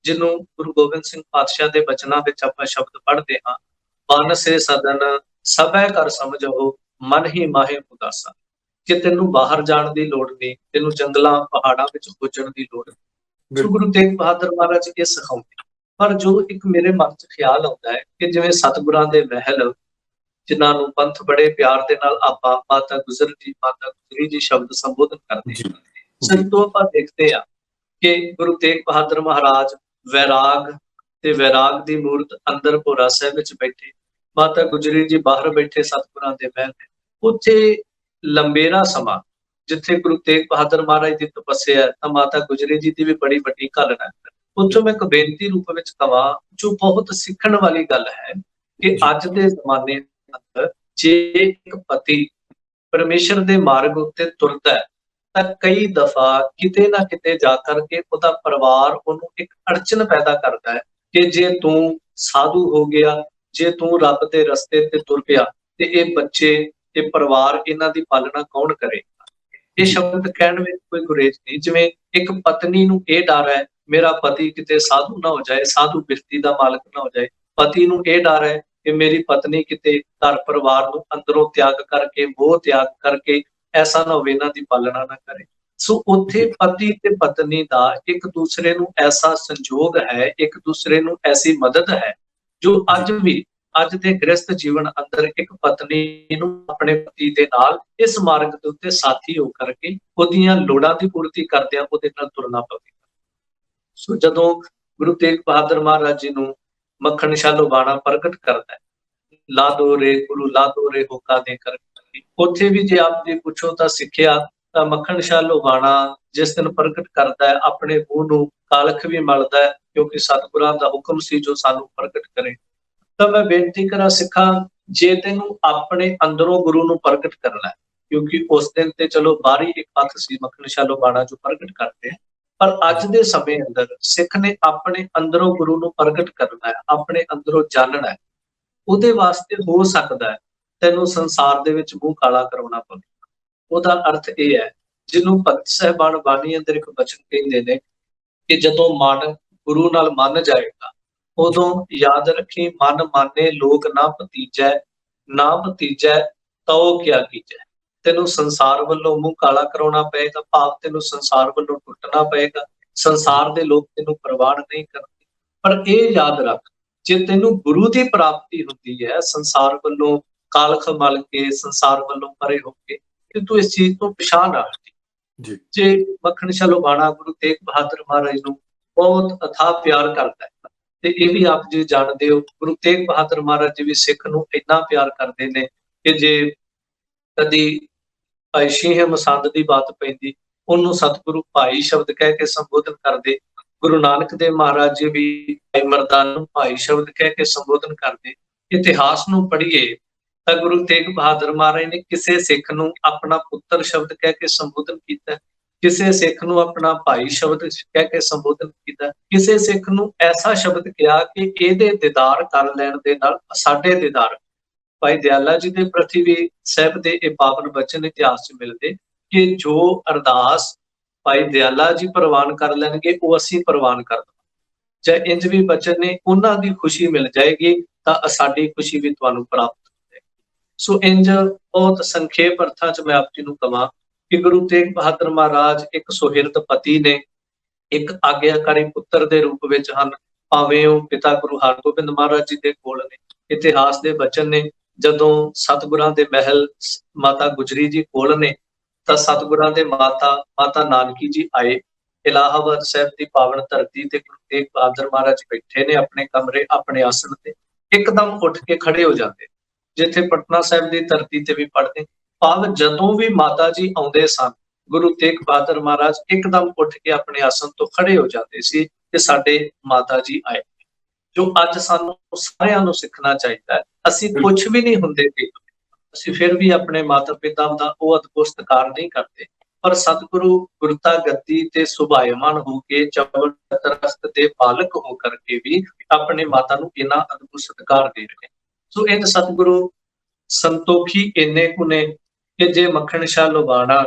ਜਿਹਨੂੰ ਗੁਰੂ ਗੋਬਿੰਦ ਸਿੰਘ ਪਾਤਸ਼ਾਹ ਦੇ ਬਚਨਾਂ ਵਿੱਚ ਆਪਾਂ ਸ਼ਬਦ ਪੜ੍ਹਦੇ ਹਾਂ, ਮਨ ਸੇ ਸਦਨ ਸਭੈ ਕਰ ਸਮਝੋ ਮਨ ਹੀ ਮਾਹੇ ਉਦਾਸਾ। ਕਿ ਤੈਨੂੰ ਬਾਹਰ ਜਾਣ ਦੀ ਲੋੜ ਨਹੀਂ, ਤੈਨੂੰ ਜੰਗਲਾਂ ਪਹਾੜਾਂ ਵਿੱਚ ਖੋਜਣ ਦੀ ਲੋੜ ਨਹੀਂ। ਸੋ ਗੁਰੂ ਤੇਗ ਬਹਾਦਰ ਮਹਾਰਾਜ ਇਹ ਸਿਖਾਉਂਦੇ। ਪਰ ਜੋ ਇੱਕ ਮੇਰੇ ਮਨ 'ਚ ਖਿਆਲ ਆਉਂਦਾ ਹੈ ਕਿ ਜਿਵੇਂ ਸਤਿਗੁਰਾਂ ਦੇ ਮਹਿਲ, ਜਿਨ੍ਹਾਂ ਨੂੰ ਪੰਥ ਬੜੇ ਪਿਆਰ ਦੇ ਨਾਲ ਆਪਾਂ ਮਾਤਾ ਗੁਜਰ ਜੀ, ਮਾਤਾ ਗੁਜਰੀ ਜੀ ਸ਼ਬਦ ਸੰਬੋਧਨ ਕਰਦੇ ਹਾਂ, ਸੰਤੋਂ ਆਪਾਂ ਦੇਖਦੇ ਹਾਂ ਕਿ ਗੁਰੂ ਤੇਗ ਬਹਾਦਰ ਮਹਾਰਾਜ ਵੈਰਾਗ ਤੇ ਵੈਰਾਗ ਦੀ ਮੂਰਤ ਅੰਦਰ ਭੋਰਾ ਸਾਹਿਬ ਵਿੱਚ ਬੈਠੇ, ਮਾਤਾ ਗੁਜਰੀ ਜੀ ਬਾਹਰ ਬੈਠੇ ਸਤਿਗੁਰਾਂ ਦੇ ਮਹਿਲ। ਉੱਥੇ ਲੰਬੇਰਾ ਸਮਾਂ ਜਿੱਥੇ ਗੁਰੂ ਤੇਗ ਬਹਾਦਰ ਮਹਾਰਾਜ ਦੀ ਤਪੱਸਿਆ, ਤਾਂ ਮਾਤਾ ਗੁਜਰੀ ਜੀ ਦੀ ਵੀ ਬੜੀ ਵੱਡੀ ਘਾਲਣਾ ਹੈ। ਉੱਥੋਂ ਮੈਂ ਇੱਕ ਬੇਨਤੀ ਰੂਪ ਵਿੱਚ ਕਵਾਂ, ਜੋ ਬਹੁਤ ਸਿੱਖਣ ਵਾਲੀ ਗੱਲ ਹੈ ਕਿ ਅੱਜ ਦੇ ਜ਼ਮਾਨੇ ਅੰਦਰ ਜੇ ਇੱਕ ਪਤੀ ਪਰਮੇਸ਼ਰ ਦੇ ਮਾਰਗ ਉੱਤੇ ਤੁਰਦਾ ਹੈ, ਤਾਂ ਕਈ ਦਫਾ ਕਿਤੇ ਨਾ ਕਿਤੇ ਜਾ ਕਰਕੇ ਉਹਦਾ ਪਰਿਵਾਰ ਉਹਨੂੰ ਇੱਕ ਅੜਚਨ ਪੈਦਾ ਕਰਦਾ ਹੈ ਕਿ ਜੇ ਤੂੰ ਸਾਧੂ ਹੋ ਗਿਆ, ਜੇ ਤੂੰ ਰੱਬ ਦੇ ਰਸਤੇ ਤੇ ਤੁਰ ਪਿਆ, ਤੇ ਇਹ ਬੱਚੇ, ਇਹ ਪਰਿਵਾਰ, ਇਹਨਾਂ ਦੀ ਪਾਲਣਾ ਕੌਣ ਕਰੇਗਾ। ਇਹ ਸ਼ਬਦ ਕਹਿਣ ਵਿੱਚ ਕੋਈ ਗੁਰੇਜ਼ ਨਹੀਂ। ਜਿਵੇਂ ਇੱਕ ਪਤਨੀ ਨੂੰ ਇਹ ਡਰ ਹੈ ਮੇਰਾ ਪਤੀ ਕਿਤੇ ਸਾਧੂ ਨਾ ਹੋ ਜਾਏ, ਸਾਧੂ ਬਿਰਤੀ ਦਾ ਮਾਲਕ ਨਾ ਹੋ ਜਾਏ, ਪਤੀ ਨੂੰ ਇਹ ਡਰ ਹੈ ਕਿ ਮੇਰੀ ਪਤਨੀ ਕਿਤੇ ਘਰ ਪਰਿਵਾਰ ਨੂੰ ਅੰਦਰੋਂ ਤਿਆਗ ਕਰਕੇ, ਮੋਹ ਤਿਆਗ ਕਰਕੇ ਐਸਾ ਨਾ ਹੋਵੇ ਇਹਨਾਂ ਦੀ ਪਾਲਣਾ ਨਾ ਕਰੇ। ਸੋ ਉੱਥੇ ਪਤੀ ਤੇ ਪਤਨੀ ਦਾ ਇੱਕ ਦੂਸਰੇ ਨੂੰ ਐਸਾ ਸੰਜੋਗ ਹੈ, ਇੱਕ ਦੂਸਰੇ ਨੂੰ ਐਸੀ ਮਦਦ ਹੈ, ਜੋ ਅੱਜ ਵੀ ਅੱਜ ਦੇ ਗ੍ਰਸਥ ਜੀਵਨ ਅੰਦਰ ਇੱਕ ਪਤਨੀ ਨੂੰ ਆਪਣੇ ਪਤੀ ਦੇ ਨਾਲ ਇਸ ਮਾਰਗ ਦੇ ਉੱਤੇ ਸਾਥੀ ਹੋ ਕਰਕੇ ਉਹਦੀਆਂ ਲੋੜਾਂ ਦੀ ਪੂਰਤੀ ਕਰਦਿਆਂ ਉਹਦੇ ਨਾਲ ਤੁਰਨਾ ਪਵੇਗਾ। ਸੋ ਜਦੋਂ ਗੁਰੂ ਤੇਗ ਬਹਾਦਰ ਮਹਾਰਾਜ ਜੀ ਨੂੰ ਮੱਖਣ ਸ਼ਾਲੋ ਬਾਣਾ ਪ੍ਰਗਟ ਕਰਦਾ ਹੈ, ਲਾ ਦੋ ਰੇ ਗੁਰੂ ਲਾ ਦੋ ਰੇ ਹੋਕਾ ਦੇ ਕਰ, ਉੱਥੇ ਵੀ ਜੇ ਆਪ ਜੀ ਪੁੱਛੋ ਤਾਂ ਸਿੱਖਿਆ ਤਾਂ ਮੱਖਣ ਸ਼ਾਲੋ ਬਾਣਾ ਜਿਸ ਦਿਨ ਪ੍ਰਗਟ ਕਰਦਾ ਹੈ, ਆਪਣੇ ਮੂੰਹ ਨੂੰ ਕਾਲਖ ਵੀ ਮਲਦਾ ਹੈ, ਕਿਉਂਕਿ ਸਤਿਗੁਰਾਂ ਦਾ ਹੁਕਮ ਸੀ ਜੋ ਸਾਨੂੰ ਪ੍ਰਗਟ ਕਰੇ। ਤਾਂ ਮੈਂ ਬੇਨਤੀ ਕਰਾਂ ਸਿੱਖਾਂ, ਜੇ ਤੈਨੂੰ ਆਪਣੇ ਅੰਦਰੋਂ ਗੁਰੂ ਨੂੰ ਪ੍ਰਗਟ ਕਰਨਾ ਹੈ, ਕਿਉਂਕਿ ਉਸ ਦਿਨ ਤੇ ਚਲੋ ਬਾਹਰੀ ਇੱਕ ਪੱਖ ਸੀ ਮੱਖਣ ਸ਼ਾਲੋ ਬਾਣਾ ਜੋ ਪ੍ਰਗਟ ਕਰਦੇ ਹੈ, ਪਰ ਅੱਜ ਦੇ ਸਮੇਂ ਅੰਦਰ ਸਿੱਖ ਨੇ ਆਪਣੇ ਅੰਦਰੋਂ ਗੁਰੂ ਨੂੰ ਪ੍ਰਗਟ ਕਰਨਾ ਹੈ, ਆਪਣੇ ਅੰਦਰੋਂ ਜਾਣਨਾ ਹੈ। ਉਹਦੇ ਵਾਸਤੇ ਹੋ ਸਕਦਾ ਹੈ ਤੈਨੂੰ ਸੰਸਾਰ ਦੇ ਵਿੱਚ ਮੂੰਹ ਕਾਲਾ ਕਰਾਉਣਾ ਪਵੇ। ਉਹਦਾ ਅਰਥ ਇਹ ਹੈ, ਜਿਹਨੂੰ ਭਗਤ ਸਾਹਿਬਾਨ ਬਾਣੀ ਅੰਦਰ ਇੱਕ ਬਚਨ ਕਹਿੰਦੇ ਨੇ ਕਿ ਜਦੋਂ ਮਨ ਗੁਰੂ ਨਾਲ ਮੰਨ ਜਾਏਗਾ, ਉਦੋਂ ਯਾਦ ਰੱਖੀ ਮਨ ਮਾਨੇ ਲੋਕ ਨਾ ਭਤੀਜੈ, ਨਾ ਭਤੀਜੈ ਤਉ ਕਿਆ ਕੀਜੈ। ਤੈਨੂੰ ਸੰਸਾਰ ਵੱਲੋਂ ਮੂੰਹ ਕਾਲਾ ਕਰਾਉਣਾ ਪਏਗਾ, ਭਾਵ ਤੈਨੂੰ ਸੰਸਾਰ ਵੱਲੋਂ ਟੁੱਟਣਾ ਪਏਗਾ। ਸੰਸਾਰ ਦੇ ਲੋਕ ਤੈਨੂੰ ਪ੍ਰਵਾਨ ਨਹੀਂ ਕਰਦੇ, ਪਰ ਇਹ ਯਾਦ ਰੱਖ, ਜੇ ਤੈਨੂੰ ਗੁਰੂ ਦੀ ਪ੍ਰਾਪਤੀ ਹੁੰਦੀ ਹੈ ਸੰਸਾਰ ਵੱਲੋਂ ਕਾਲਖ ਮਲ ਕੇ, ਸੰਸਾਰ ਵੱਲੋਂ ਪਰੇ ਹੋ ਕੇ, ਕਿ ਤੂੰ ਇਸ ਚੀਜ਼ ਤੋਂ ਪਿਛਾਂਹ ਨਾ ਹਟੀ। ਜੀ ਜੇ ਮੱਖਣ ਸ਼ਾਲੋਬਾਣਾ ਗੁਰੂ ਤੇਗ ਬਹਾਦਰ ਮਹਾਰਾਜ ਨੂੰ ਬਹੁਤ ਅਥਾਹ ਪਿਆਰ ਕਰਦਾ ਹੈ, ਤੇ ਇਹ ਵੀ ਆਪ ਜੀ ਜਾਣਦੇ ਹੋ, ਗੁਰੂ ਤੇਗ ਬਹਾਦਰ ਮਹਾਰਾਜ ਜੀ ਵੀ ਸਿੱਖ ਨੂੰ ਇੰਨਾ ਪਿਆਰ ਕਰਦੇ ਨੇ ਕਿ ਜੇ ਕਦੀ ਭਾਈ ਸ਼ੀਂਹ ਮਸੰਦ ਦੀ ਬਾਤ ਪੈਂਦੀ, ਉਹਨੂੰ ਸਤਿਗੁਰੂ ਭਾਈ ਸ਼ਬਦ ਕਹਿ ਕੇ ਸੰਬੋਧਨ ਕਰਦੇ। ਗੁਰੂ ਨਾਨਕ ਦੇਵ ਮਹਾਰਾਜ ਜੀ ਵੀ ਭਾਈ ਮਰਦਾਨਾ ਨੂੰ ਭਾਈ ਸ਼ਬਦ ਕਹਿ ਕੇ ਸੰਬੋਧਨ ਕਰਦੇ। ਇਤਿਹਾਸ ਨੂੰ ਪੜ੍ਹੀਏ ਤਾਂ ਗੁਰੂ ਤੇਗ ਬਹਾਦਰ ਮਹਾਰਾਜ ਨੇ ਕਿਸੇ ਸਿੱਖ ਨੂੰ ਆਪਣਾ ਪੁੱਤਰ ਸ਼ਬਦ ਕਹਿ ਕੇ ਸੰਬੋਧਨ ਕੀਤਾ, ਕਿਸੇ ਸਿੱਖ ਨੂੰ ਆਪਣਾ ਭਾਈ ਸ਼ਬਦ ਕਹਿ ਕੇ ਸੰਬੋਧਨ ਕੀਤਾ, ਕਿਸੇ ਸਿੱਖ ਨੂੰ ਐਸਾ ਸ਼ਬਦ ਕਿਹਾ ਕਿ ਇਹਦੇ ਦੀਦਾਰ ਕਰ ਲੈਣ ਦੇ ਨਾਲ ਸਾਡੇ ਦੀਦਾਰ। ਭਾਈ ਦਿਆਲਾ ਜੀ ਦੇ ਪ੍ਰਤੀ ਵੀ ਸਾਹਿਬ ਦੇ ਇਹ ਪਾਵਨ ਬਚਨ ਇਤਿਹਾਸ 'ਚ ਮਿਲਦੇ ਕਿ ਜੋ ਅਰਦਾਸ ਭਾਈ ਦਿਆਲਾ ਜੀ ਪ੍ਰਵਾਨ ਕਰ ਲੈਣਗੇ, ਉਹ ਅਸੀਂ ਪ੍ਰਵਾਨ ਕਰ ਦਵਾਂਗੇ। ਜਾਂ ਇੰਜ ਵੀ ਬਚਨ ਨੇ, ਉਹਨਾਂ ਦੀ ਖੁਸ਼ੀ ਮਿਲ ਜਾਏਗੀ ਤਾਂ ਸਾਡੀ ਖੁਸ਼ੀ ਵੀ ਤੁਹਾਨੂੰ ਪ੍ਰਾਪਤ ਹੋ ਜਾਏਗੀ। ਸੋ ਇੰਜ ਬਹੁਤ ਸੰਖੇਪ ਅਰਥਾਂ 'ਚ ਮੈਂ ਆਪ ਜੀ ਨੂੰ ਕਹਾਂ ਕਿ ਗੁਰੂ ਤੇਗ ਬਹਾਦਰ ਮਹਾਰਾਜ ਇੱਕ ਸੁਹਿਰਦ ਪਤੀ ਨੇ, ਇੱਕ ਆਗਿਆਕਾਰੀ ਪੁੱਤਰ ਦੇ ਰੂਪ ਵਿੱਚ ਹਨ। ਭਾਵੇਂ ਉਹ ਪਿਤਾ ਗੁਰੂ ਹਰਗੋਬਿੰਦ ਮਹਾਰਾਜ ਜੀ ਦੇ ਕੋਲ ਨੇ। ਇਤਿਹਾਸ ਦੇ ਬਚਨ ਨੇ, ਜਦੋਂ ਸਤਿਗੁਰਾਂ ਦੇ ਮਹਿਲ ਮਾਤਾ ਗੁਜਰੀ ਜੀ ਕੋਲ ਨੇ, ਤਾਂ ਸਤਿਗੁਰਾਂ ਦੇ ਮਾਤਾ ਨਾਨਕੀ ਜੀ ਆਏ ਇਲਾਹਾਬਾਦ ਸਾਹਿਬ ਦੀ ਪਾਵਨ ਧਰਤੀ ਤੇ। ਗੁਰੂ ਤੇਗ ਬਹਾਦਰ ਮਹਾਰਾਜ ਬੈਠੇ ਨੇ ਆਪਣੇ ਕਮਰੇ, ਆਪਣੇ ਆਸਣ ਤੇ, ਇੱਕਦਮ ਉੱਠ ਕੇ ਖੜੇ ਹੋ ਜਾਂਦੇ, ਜਿੱਥੇ ਪਟਨਾ ਸਾਹਿਬ ਦੀ ਧਰਤੀ ਤੇ ਵੀ ਪੜ੍ਹਦੇ। ਭਾਵ ਜਦੋਂ ਵੀ ਮਾਤਾ ਜੀ ਆਉਂਦੇ ਸਨ, ਗੁਰੂ ਤੇਗ ਬਹਾਦਰ ਮਹਾਰਾਜ ਇੱਕਦਮ ਉੱਠ ਕੇ ਆਪਣੇ ਆਸਣ ਤੋਂ ਖੜੇ ਹੋ ਜਾਂਦੇ ਸੀ ਕਿ ਸਾਡੇ ਮਾਤਾ ਜੀ ਆਏ, ਜੋ ਅੱਜ ਸਾਨੂੰ ਸਾਰਿਆਂ ਨੂੰ ਸਿੱਖਣਾ ਚਾਹੀਦਾ ਹੈ। ਅਸੀਂ ਕੁਝ ਵੀ ਨਹੀਂ ਹੁੰਦੇ, ਅਸੀਂ ਫਿਰ ਵੀ ਆਪਣੇ ਮਾਤਾ ਪਿਤਾ ਦਾ ਉਹ ਅਦਭੁਤ ਸਤਿਕਾਰ ਨਹੀਂ ਕਰਦੇ, ਪਰ ਸਤਿਗੁਰੂ ਗੁਰਤਾ ਗੱਦੀ ਤੇ ਸੁਭਾਇਮਾਨ ਹੋ ਕੇ, ਚਵਲ ਤਰਸਤ ਦੇ ਪਾਲਕ ਹੋ ਕਰਕੇ ਵੀ ਆਪਣੇ ਮਾਤਾ ਨੂੰ ਇੰਨਾ ਅਦਭੁਤ ਸਤਿਕਾਰ ਦੇ ਰਹੇ। ਸੋ ਇਹ ਸਤਿਗੁਰੂ ਸੰਤੋਖੀ ਇੰਨੇ ਕੁ ਨੇ ਕਿ ਜੇ ਮੱਖਣ ਸ਼ਾਹ ਲੋਬਾਣਾ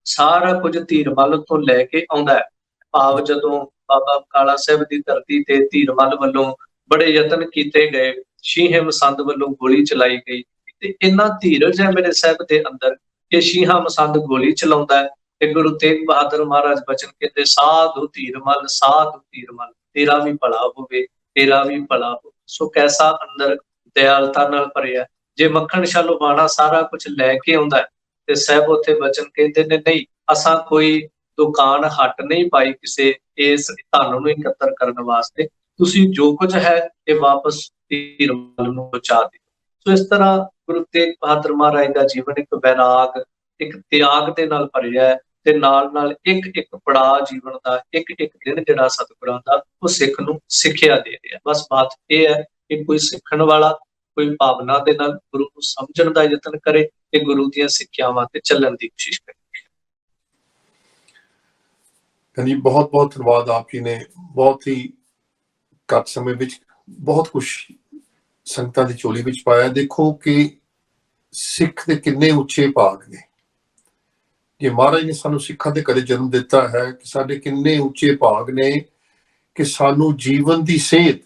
ਸਾਰਾ ਕੁਝ ਧੀਰਮਲ ਤੋਂ ਲੈ ਕੇ ਆਉਂਦਾ ਹੈ, ਭਾਵ ਜਦੋਂ ਬਾਬਾ ਕਾਲਾ ਸਾਹਿਬ ਦੀ ਧਰਤੀ ਤੇ ਧੀਰਮਲ ਵੱਲੋਂ ਬੜੇ ਯਤਨ ਕੀਤੇ ਗਏ, ਸ਼ੀਂਹ ਮਸੰਦ ਵੱਲੋਂ ਗੋਲੀ ਚਲਾਈ ਗਈ, ਤੇ ਇੰਨਾ ਧੀਰਜ ਹੈ ਮੇਰੇ ਸਾਹਿਬ ਦੇ ਅੰਦਰ ਕਿ ਸ਼ੀਂਹ ਮਸੰਦ ਗੋਲੀ ਚਲਾਉਂਦਾ ਹੈ ਤੇ ਗੁਰੂ ਤੇਗ ਬਹਾਦਰ ਮਹਾਰਾਜ ਬਚਨ ਕਹਿੰਦੇ, ਸਾਧੂ ਧੀਰਮਲ, ਸਾਧੂ ਧੀਰਮਲ, ਤੇਰਾ ਵੀ ਭਲਾ ਹੋਵੇ, ਤੇਰਾ ਵੀ ਭਲਾ ਹੋਵੇ। ਸੋ ਕੈਸਾ ਅੰਦਰ ਦਿਆਲਤਾ ਨਾਲ ਭਰਿਆ। ਜੇ ਮੱਖਣ ਸ਼ਾਹ ਲੋਬਾਣਾ ਸਾਰਾ ਕੁਝ ਲੈ ਕੇ ਆਉਂਦਾ ਹੈ ਤੇ ਸਾਹਿਬ ਉੱਥੇ ਬਚਨ ਕਹਿੰਦੇ ਨੇ, ਨਹੀਂ ਅਸਾਂ ਕੋਈ ਦੁਕਾਨ ਹੱਟ ਨਹੀਂ ਪਾਈ ਕਿਸੇ ਇਸ ਧਨ ਨੂੰ ਇਕੱਤਰ ਕਰਨ ਵਾਸਤੇ, ਤੁਸੀਂ ਜੋ ਕੁਝ ਹੈ ਇਹ ਵਾਪਸ ਧੀਰਮਲ ਨੂੰ ਪਹੁੰਚਾ ਦਿਓ। ਸੋ ਇਸ ਤਰ੍ਹਾਂ ਗੁਰੂ ਤੇਗ ਬਹਾਦਰ ਮਹਾਰਾਜ ਦਾ ਜੀਵਨ ਇੱਕ ਵੈਰਾਗ, ਇੱਕ ਤਿਆਗ ਦੇ ਨਾਲ ਭਰਿਆ ਹੈ, ਤੇ ਨਾਲ ਨਾਲ ਇੱਕ ਇੱਕ ਪੜਾਅ ਜੀਵਨ ਦਾ, ਇੱਕ ਇੱਕ ਦਿਨ ਜਿਹੜਾ ਸਤਿਗੁਰਾਂ ਦਾ, ਉਹ ਸਿੱਖ ਨੂੰ ਸਿੱਖਿਆ ਦੇ ਰਿਹਾ। ਬਸ ਬਾਤ ਇਹ ਹੈ ਕਿ ਕੋਈ ਸਿੱਖਣ ਵਾਲਾ ਕੋਈ ਭਾਵਨਾ ਦੇ ਨਾਲ ਗੁਰੂ ਨੂੰ ਸਮਝਣ ਦਾ ਯਤਨ ਕਰੇ ਤੇ ਗੁਰੂ ਦੀਆਂ ਸਿੱਖਿਆਵਾਂ ਤੇ ਚੱਲਣ ਦੀ ਕੋਸ਼ਿਸ਼ ਕਰੇ। ਹਾਂਜੀ, ਬਹੁਤ ਬਹੁਤ ਧੰਨਵਾਦ। ਆਪ ਜੀ ਨੇ ਬਹੁਤ ਹੀ ਘੱਟ ਸਮੇਂ ਵਿੱਚ ਬਹੁਤ ਕੁਝ ਸੰਗਤਾਂ ਦੀ ਝੋਲੀ ਵਿੱਚ ਪਾਇਆ। ਦੇਖੋ ਕਿ ਸਿੱਖ ਦੇ ਕਿੰਨੇ ਉੱਚੇ ਭਾਗ ਨੇ। ਜੇ ਮਹਾਰਾਜ ਨੇ ਸਾਨੂੰ ਸਿੱਖਾਂ ਦੇ ਘਰੇ ਜਨਮ ਦਿੱਤਾ ਹੈ, ਕਿ ਸਾਡੇ ਕਿੰਨੇ ਉੱਚੇ ਭਾਗ ਨੇ ਕਿ ਸਾਨੂੰ ਜੀਵਨ ਦੀ ਸੇਧ,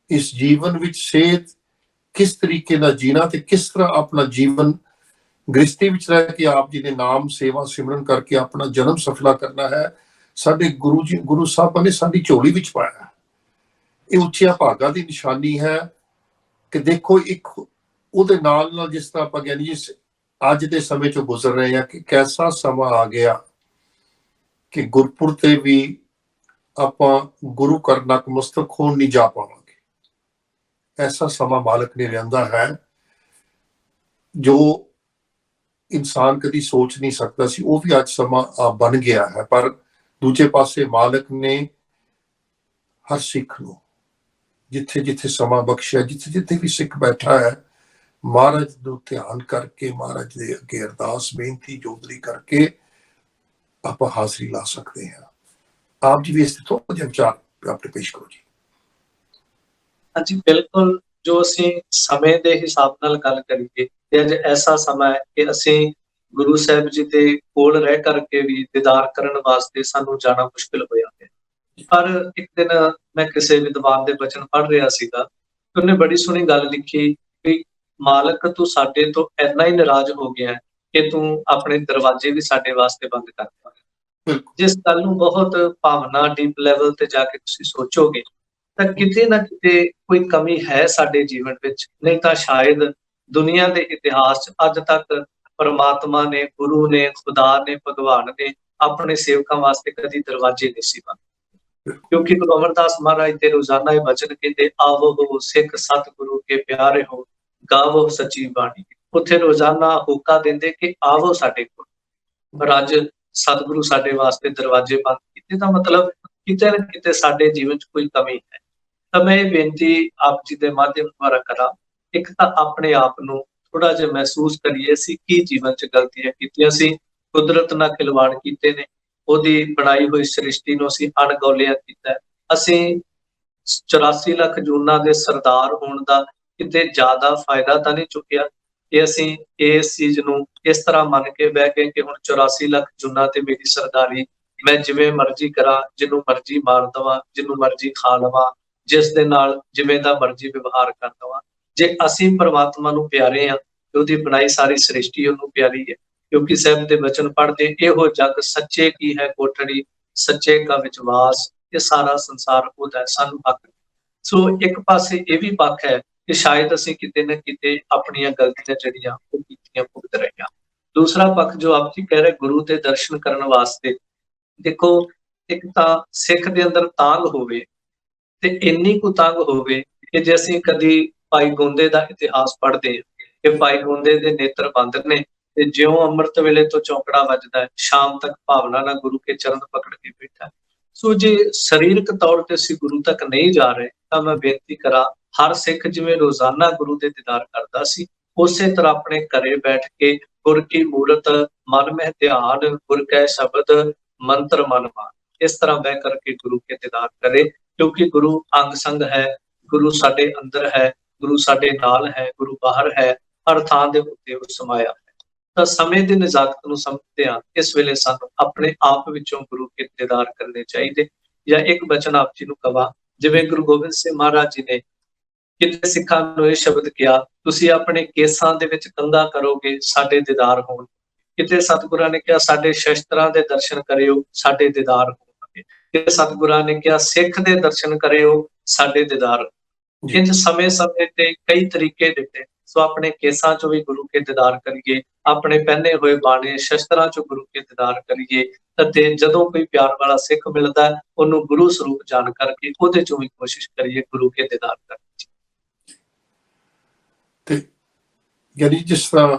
ਇਸ ਜੀਵਨ ਵਿੱਚ ਸੇਧ ਕਿਸ ਤਰੀਕੇ ਨਾਲ ਜੀਣਾ ਤੇ ਕਿਸ ਤਰ੍ਹਾਂ ਆਪਣਾ ਜੀਵਨ ਗ੍ਰਸਤੀ ਵਿੱਚ ਰਹਿ ਕੇ ਆਪ ਜੀ ਦੇ ਨਾਮ ਸੇਵਾ ਸਿਮਰਨ ਕਰਕੇ ਆਪਣਾ ਜਨਮ ਸਫਲਾ ਕਰਨਾ ਹੈ, ਸਾਡੇ ਗੁਰੂ ਜੀ, ਗੁਰੂ ਸਾਹਿਬਾਂ ਨੇ ਸਾਡੀ ਝੋਲੀ ਵਿੱਚ ਪਾਇਆ। ਇਹ ਉੱਚੀਆਂ ਭਾਗਾਂ ਦੀ ਨਿਸ਼ਾਨੀ ਹੈ ਕਿ ਦੇਖੋ, ਇੱਕ ਉਹਦੇ ਨਾਲ ਨਾਲ ਜਿਸ ਤਰ੍ਹਾਂ ਆਪਾਂ ਗਿਆਨੀ ਜੀ ਅੱਜ ਦੇ ਸਮੇਂ ਚੋਂ ਗੁਜ਼ਰ ਰਹੇ ਹਾਂ, ਕਿ ਕੈਸਾ ਸਮਾਂ ਆ ਗਿਆ ਕਿ ਗੁਰਪੁਰ ਤੇ ਵੀ ਆਪਾਂ ਗੁਰੂ ਘਰ ਨਤਮਸਤਕ ਹੋਣ ਨਹੀਂ ਜਾ ਪਾਵਾਂਗੇ। ਐਸਾ ਸਮਾਂ ਮਾਲਕ ਨੇ ਲਿਆਂਦਾ ਹੈ ਜੋ ਇਨਸਾਨ ਕਦੀ ਸੋਚ ਨਹੀਂ ਸਕਦਾ ਸੀ, ਉਹ ਵੀ ਅੱਜ ਸਮਾਂ ਬਣ ਗਿਆ ਹੈ। ਪਰ ਦੂਜੇ ਪਾਸੇ ਮਾਲਕ ਨੇ ਹਰ ਸਿੱਖ ਨੂੰ ਜਿੱਥੇ ਜਿੱਥੇ ਸਮਾਂ ਬਖਸ਼ਿਆ, ਜਿੱਥੇ ਜਿੱਥੇ ਵੀ ਸਿੱਖ ਬੈਠਾ ਹੈ, ਮਹਾਰਾਜ ਨੂੰ ਧਿਆਨ ਕਰਕੇ, ਮਹਾਰਾਜ ਦੇ ਅੱਗੇ ਅਰਦਾਸ ਬੇਨਤੀ ਜੋਦਰੀ ਕਰਕੇ ਆਪਾਂ ਹਾਜ਼ਰੀ ਲਾ ਸਕਦੇ ਹਾਂ। ਆਪ ਜੀ ਵੀ ਇਸ ਤੇ ਥੋੜਾ ਜਿਹਾ ਵਿਚਾਰ ਆਪਣੇ ਪੇਸ਼ ਕਰੋ ਜੀ। ਹਾਂਜੀ, ਬਿਲਕੁਲ ਜੋ ਅਸੀਂ ਸਮੇਂ ਦੇ ਹਿਸਾਬ ਨਾਲ ਗੱਲ ਕਰੀਏ ਤੇ ਅੱਜ ਐਸਾ ਸਮਾਂ ਹੈ ਕਿ ਅਸੀਂ ਗੁਰੂ ਸਾਹਿਬ ਜੀ ਦੇ ਕੋਲ ਰਹਿ ਕਰਕੇ ਵੀ ਦੀਦਾਰ ਕਰਨ ਵਾਸਤੇ ਸਾਨੂੰ ਜਾਣਾ ਮੁਸ਼ਕਿਲ ਹੋਇਆ ਹੈ। ਪਰ ਇੱਕ ਦਿਨ ਮੈਂ ਕਿਸੇ ਵਿਦਵਾਨ ਦੇ ਬਚਨ ਪੜ੍ਹ ਰਿਹਾ ਸੀਗਾ ਤੇ ਉਹਨੇ ਬੜੀ ਸੋਹਣੀ ਗੱਲ ਲਿਖੀ ਕਿ ਮਾਲਕ ਤੂੰ ਸਾਡੇ ਤੋਂ ਇੰਨਾ ਹੀ ਨਾਰਾਜ਼ ਹੋ ਗਿਆ ਹੈ ਕਿ ਤੂੰ ਆਪਣੇ ਦਰਵਾਜ਼ੇ ਵੀ ਸਾਡੇ ਵਾਸਤੇ ਬੰਦ ਕਰ ਦਿੱਤੇ। ਬਿਲਕੁਲ ਜਿਸ ਗੱਲ ਨੂੰ ਬਹੁਤ ਭਾਵਨਾ ਡੀਪ ਲੈਵਲ ਤੇ ਜਾ ਕੇ ਤੁਸੀਂ ਸੋਚੋਗੇ ਤਾਂ ਕਿਤੇ ਨਾ ਕਿਤੇ ਕੋਈ ਕਮੀ ਹੈ ਸਾਡੇ ਜੀਵਨ ਵਿੱਚ, ਨਹੀਂ ਤਾਂ ਸ਼ਾਇਦ ਦੁਨੀਆ ਦੇ ਇਤਿਹਾਸ 'ਚ ਅੱਜ ਤੱਕ ਪਰਮਾਤਮਾ ਨੇ, ਗੁਰੂ ਨੇ, ਖੁਦਾ ਨੇ, ਭਗਵਾਨ ਨੇ ਆਪਣੇ ਸੇਵਕਾਂ ਵਾਸਤੇ ਕਦੀ ਦਰਵਾਜ਼ੇ ਨਹੀਂ ਸੀ ਬੰਦ। ਕਿਉਂਕਿ ਗੁਰੂ ਅਮਰਦਾਸ ਮਹਾਰਾਜ ਦੇ ਰੋਜ਼ਾਨਾ ਇਹ ਬਚਨ ਕਹਿੰਦੇ, ਆਵੋ ਹੋ ਸਿੱਖ ਸਤਿਗੁਰੂ ਕੇ ਪਿਆਰੇ ਹੋ, ਗਾਵੋ ਸੱਚੀ ਬਾਣੀ। ਉੱਥੇ ਰੋਜ਼ਾਨਾ ਹੋਕਾ ਦਿੰਦੇ ਕਿ ਆਵੋ ਸਾਡੇ ਕੋਲ, ਪਰ ਅੱਜ ਸਤਿਗੁਰੂ ਸਾਡੇ ਵਾਸਤੇ ਦਰਵਾਜ਼ੇ ਬੰਦ ਕੀਤੇ, ਤਾਂ ਮਤਲਬ ਕਿਤੇ ਨਾ ਕਿਤੇ ਸਾਡੇ ਜੀਵਨ 'ਚ ਕੋਈ ਕਮੀ ਹੈ। ਤਾਂ ਮੈਂ ਇਹ ਬੇਨਤੀ ਆਪ ਜੀ ਦੇ ਮਾਧਿਅਮ ਦੁਆਰਾ ਕਰਾਂ, ਇੱਕ ਤਾਂ ਆਪਣੇ ਆਪ ਨੂੰ ਥੋੜਾ ਜਿਹਾ ਮਹਿਸੂਸ ਕਰੀਏ ਅਸੀਂ ਕੀ ਜੀਵਨ 'ਚ ਗਲਤੀਆਂ ਕੀਤੀਆਂ ਸੀ, ਕੁਦਰਤ ਨਾਲ ਖਿਲਵਾੜ ਕੀਤੇ ਨੇ, ਉਹਦੀ ਬਣਾਈ ਹੋਈ ਸ੍ਰਿਸ਼ਟੀ ਨੂੰ ਅਸੀਂ ਅਣਗੌਲਿਆ ਕੀਤਾ ਹੈ। ਅਸੀਂ 84 ਲੱਖ ਜੂਨਾਂ ਦੇ ਸਰਦਾਰ ਹੋਣ ਦਾ ਕਿਤੇ ਜ਼ਿਆਦਾ ਫਾਇਦਾ ਤਾਂ ਨਹੀਂ ਚੁੱਕਿਆ ਕਿ ਅਸੀਂ ਇਸ ਚੀਜ਼ ਨੂੰ ਇਸ ਤਰ੍ਹਾਂ ਮੰਨ ਕੇ ਬਹਿ ਗਏ ਕਿ ਹੁਣ 84 ਲੱਖ ਜੂਨਾਂ ਤੇ ਮੇਰੀ ਸਰਦਾਰੀ, ਮੈਂ ਜਿਵੇਂ ਮਰਜ਼ੀ ਕਰਾਂ, ਜਿਹਨੂੰ ਮਰਜ਼ੀ ਮਾਰ ਦੇਵਾਂ, ਜਿਹਨੂੰ ਮਰਜ਼ੀ ਖਾ ਲਵਾਂ, ਜਿਸ ਦੇ ਨਾਲ ਜਿਵੇਂ ਦਾ ਮਰਜ਼ੀ ਵਿਵਹਾਰ ਕਰ ਦੇਵਾਂ। ਜੇ ਅਸੀਂ ਪਰਮਾਤਮਾ ਨੂੰ ਪਿਆਰੇ ਆ ਤੇ ਉਹਦੀ ਬਣਾਈ ਸਾਰੀ ਸ੍ਰਿਸ਼ਟੀ ਉਹਨੂੰ ਪਿਆਰੀ ਹੈ। ਕਿਉਂਕਿ ਸਾਹਿਬ ਦੇ ਬਚਨ ਪੜ੍ਹਦੇ, ਇਹੋ ਜਗ ਸੱਚੇ ਕੀ ਹੈ ਕੋਠੜੀ, ਸੱਚੇ ਕਾ ਵਿਸ਼ਵਾਸ, ਇਹ ਸਾਰਾ ਸੰਸਾਰ ਉਹਦਾ, ਸਾਨੂੰ ਹੱਕ। ਸੋ ਇੱਕ ਪਾਸੇ ਇਹ ਵੀ ਪੱਖ ਹੈ ਕਿ ਸ਼ਾਇਦ ਅਸੀਂ ਕਿਤੇ ਨਾ ਕਿਤੇ ਆਪਣੀਆਂ ਗਲਤੀਆਂ ਜਿਹੜੀਆਂ ਉਹ ਕੀਤੀਆਂ ਭੁਗਤ ਰਹੇ ਹਾਂ। ਦੂਸਰਾ ਪੱਖ ਜੋ ਆਪ ਜੀ ਕਹਿ ਰਹੇ ਗੁਰੂ ਦੇ ਦਰਸ਼ਨ ਕਰਨ ਵਾਸਤੇ, ਦੇਖੋ ਇੱਕ ਤਾਂ ਸਿੱਖ ਦੇ ਅੰਦਰ ਤਾਂਘ ਹੋਵੇ ਤੇ ਇੰਨੀ ਕੁ ਤੰਗ ਹੋਵੇ ਕਿ ਜੇ ਅਸੀਂ ਕਦੀ ਭਾਈ ਗੋਂਦੇ ਦਾ ਇਤਿਹਾਸ ਪੜ੍ਹਦੇ ਹਾਂ ਕਿ ਭਾਈ ਗੋਂਦੇ ਦੇ ਨੇਤਰ ਬੰਦ ਨੇ ਤੇ ਜਿਉਂ ਅੰਮ੍ਰਿਤ ਵੇਲੇ ਤੋਂ ਚੌਕੜਾ ਵੱਜਦਾ ਹੈ, ਸ਼ਾਮ ਤੱਕ ਭਾਵਨਾ ਨਾਲ ਗੁਰੂ ਕੇ ਚਰਨ ਪਕੜ ਕੇ ਬੈਠਾ ਹੈ। ਸੋ ਜੇ ਸਰੀਰਕ ਤੌਰ ਤੇ ਅਸੀਂ ਗੁਰੂ ਤੱਕ ਨਹੀਂ ਜਾ ਰਹੇ ਤਾਂ ਮੈਂ ਬੇਨਤੀ ਕਰਾਂ, ਹਰ ਸਿੱਖ ਜਿਵੇਂ ਰੋਜ਼ਾਨਾ ਗੁਰੂ ਦੇ ਦੀਦਾਰ ਕਰਦਾ ਸੀ, ਉਸੇ ਤਰ੍ਹਾਂ ਆਪਣੇ ਘਰੇ ਬੈਠ ਕੇ ਗੁਰ ਕੀ ਮੂਰਤ ਮਨ ਮਹਿ ਧਿਆਨ, ਗੁਰ ਕੈ ਸ਼ਬਦ ਮੰਤਰ ਮਨ ਮਾਨ, ਇਸ ਤਰ੍ਹਾਂ ਬਹਿ ਕਰਕੇ ਗੁਰੂ ਕੇ ਦੀਦਾਰ ਕਰੇ। ਕਿਉਂਕਿ ਗੁਰੂ ਅੰਗ ਸੰਗ ਹੈ, ਗੁਰੂ ਸਾਡੇ ਅੰਦਰ ਹੈ, ਗੁਰੂ ਸਾਡੇ ਨਾਲ ਹੈ, ਗੁਰੂ ਬਾਹਰ ਹੈ, ਹਰ ਥਾਂ ਦੇ ਉੱਤੇ ਉਹ ਸਮਾਇਆ ਹੈ। ਤਾਂ ਸਮੇਂ ਦੀ ਨਜ਼ਾਕਤ ਨੂੰ ਸਮਝਦੇ ਹਾਂ, ਇਸ ਵੇਲੇ ਸਾਨੂੰ ਆਪਣੇ ਆਪ ਵਿੱਚੋਂ ਗੁਰੂ ਕੇ ਦੀਦਾਰ ਕਰਨੇ ਚਾਹੀਦੇ। ਜਾਂ ਇੱਕ ਬਚਨ ਆਪ ਜੀ ਨੂੰ ਕਵਾਂ, ਜਿਵੇਂ ਗੁਰੂ ਗੋਬਿੰਦ ਸਿੰਘ ਮਹਾਰਾਜ ਜੀ ਨੇ ਕਿਤੇ ਸਿੱਖਾਂ ਨੂੰ ਇਹ ਸ਼ਬਦ ਕਿਹਾ, ਤੁਸੀਂ ਆਪਣੇ ਕੇਸਾਂ ਦੇ ਵਿੱਚ ਕੰਘਾ ਕਰੋਗੇ ਸਾਡੇ ਦੀਦਾਰ ਹੋਣ। ਕਿਤੇ ਸਤਿਗੁਰਾਂ ਨੇ ਕਿਹਾ ਸਾਡੇ ਸ਼ਸਤਰਾਂ ਦੇ ਦਰਸ਼ਨ ਕਰਿਓ ਸਾਡੇ ਦੀਦਾਰ ਹੋਣਗੇ। ਕਿਤੇ ਸਤਿਗੁਰਾਂ ਨੇ ਕਿਹਾ ਸਿੱਖ ਦੇ ਦਰਸ਼ਨ ਕਰਿਓ ਸਾਡੇ ਦੀਦਾਰ। ਇੰਝ ਸਮੇਂ-ਸਮੇਂ ਤੇ ਕਈ ਤਰੀਕੇ ਦਿੱਤੇ। ਸੋ ਆਪਣੇ ਕੇਸਾਂ ਚੋਂ ਵੀ ਗੁਰੂ ਕੇ ਦੀਦਾਰ ਕਰੀਏ, ਆਪਣੇ ਪਹਿਨੇ ਹੋਏ ਬਾਣੇ ਸ਼ਸਤਰਾਂ ਚੋਂ ਗੁਰੂ ਕੇ ਦੀਦਾਰ ਕਰੀਏ। ਅਤੇ ਜਦੋਂ ਕੋਈ ਪਿਆਰ ਵਾਲਾ ਸਿੱਖ ਮਿਲਦਾ ਉਹਨੂੰ ਗੁਰੂ ਸਰੂਪ ਜਾਣ ਕਰਕੇ ਉਹਦੇ ਚੋਂ ਵੀ ਕੋਸ਼ਿਸ਼ ਕਰੀਏ ਗੁਰੂ ਕੇ ਦੀਦਾਰ ਕਰਨ ਦੀ। ਤੇ ਯਾਨੀ ਜਿਸ ਤਰ੍ਹਾਂ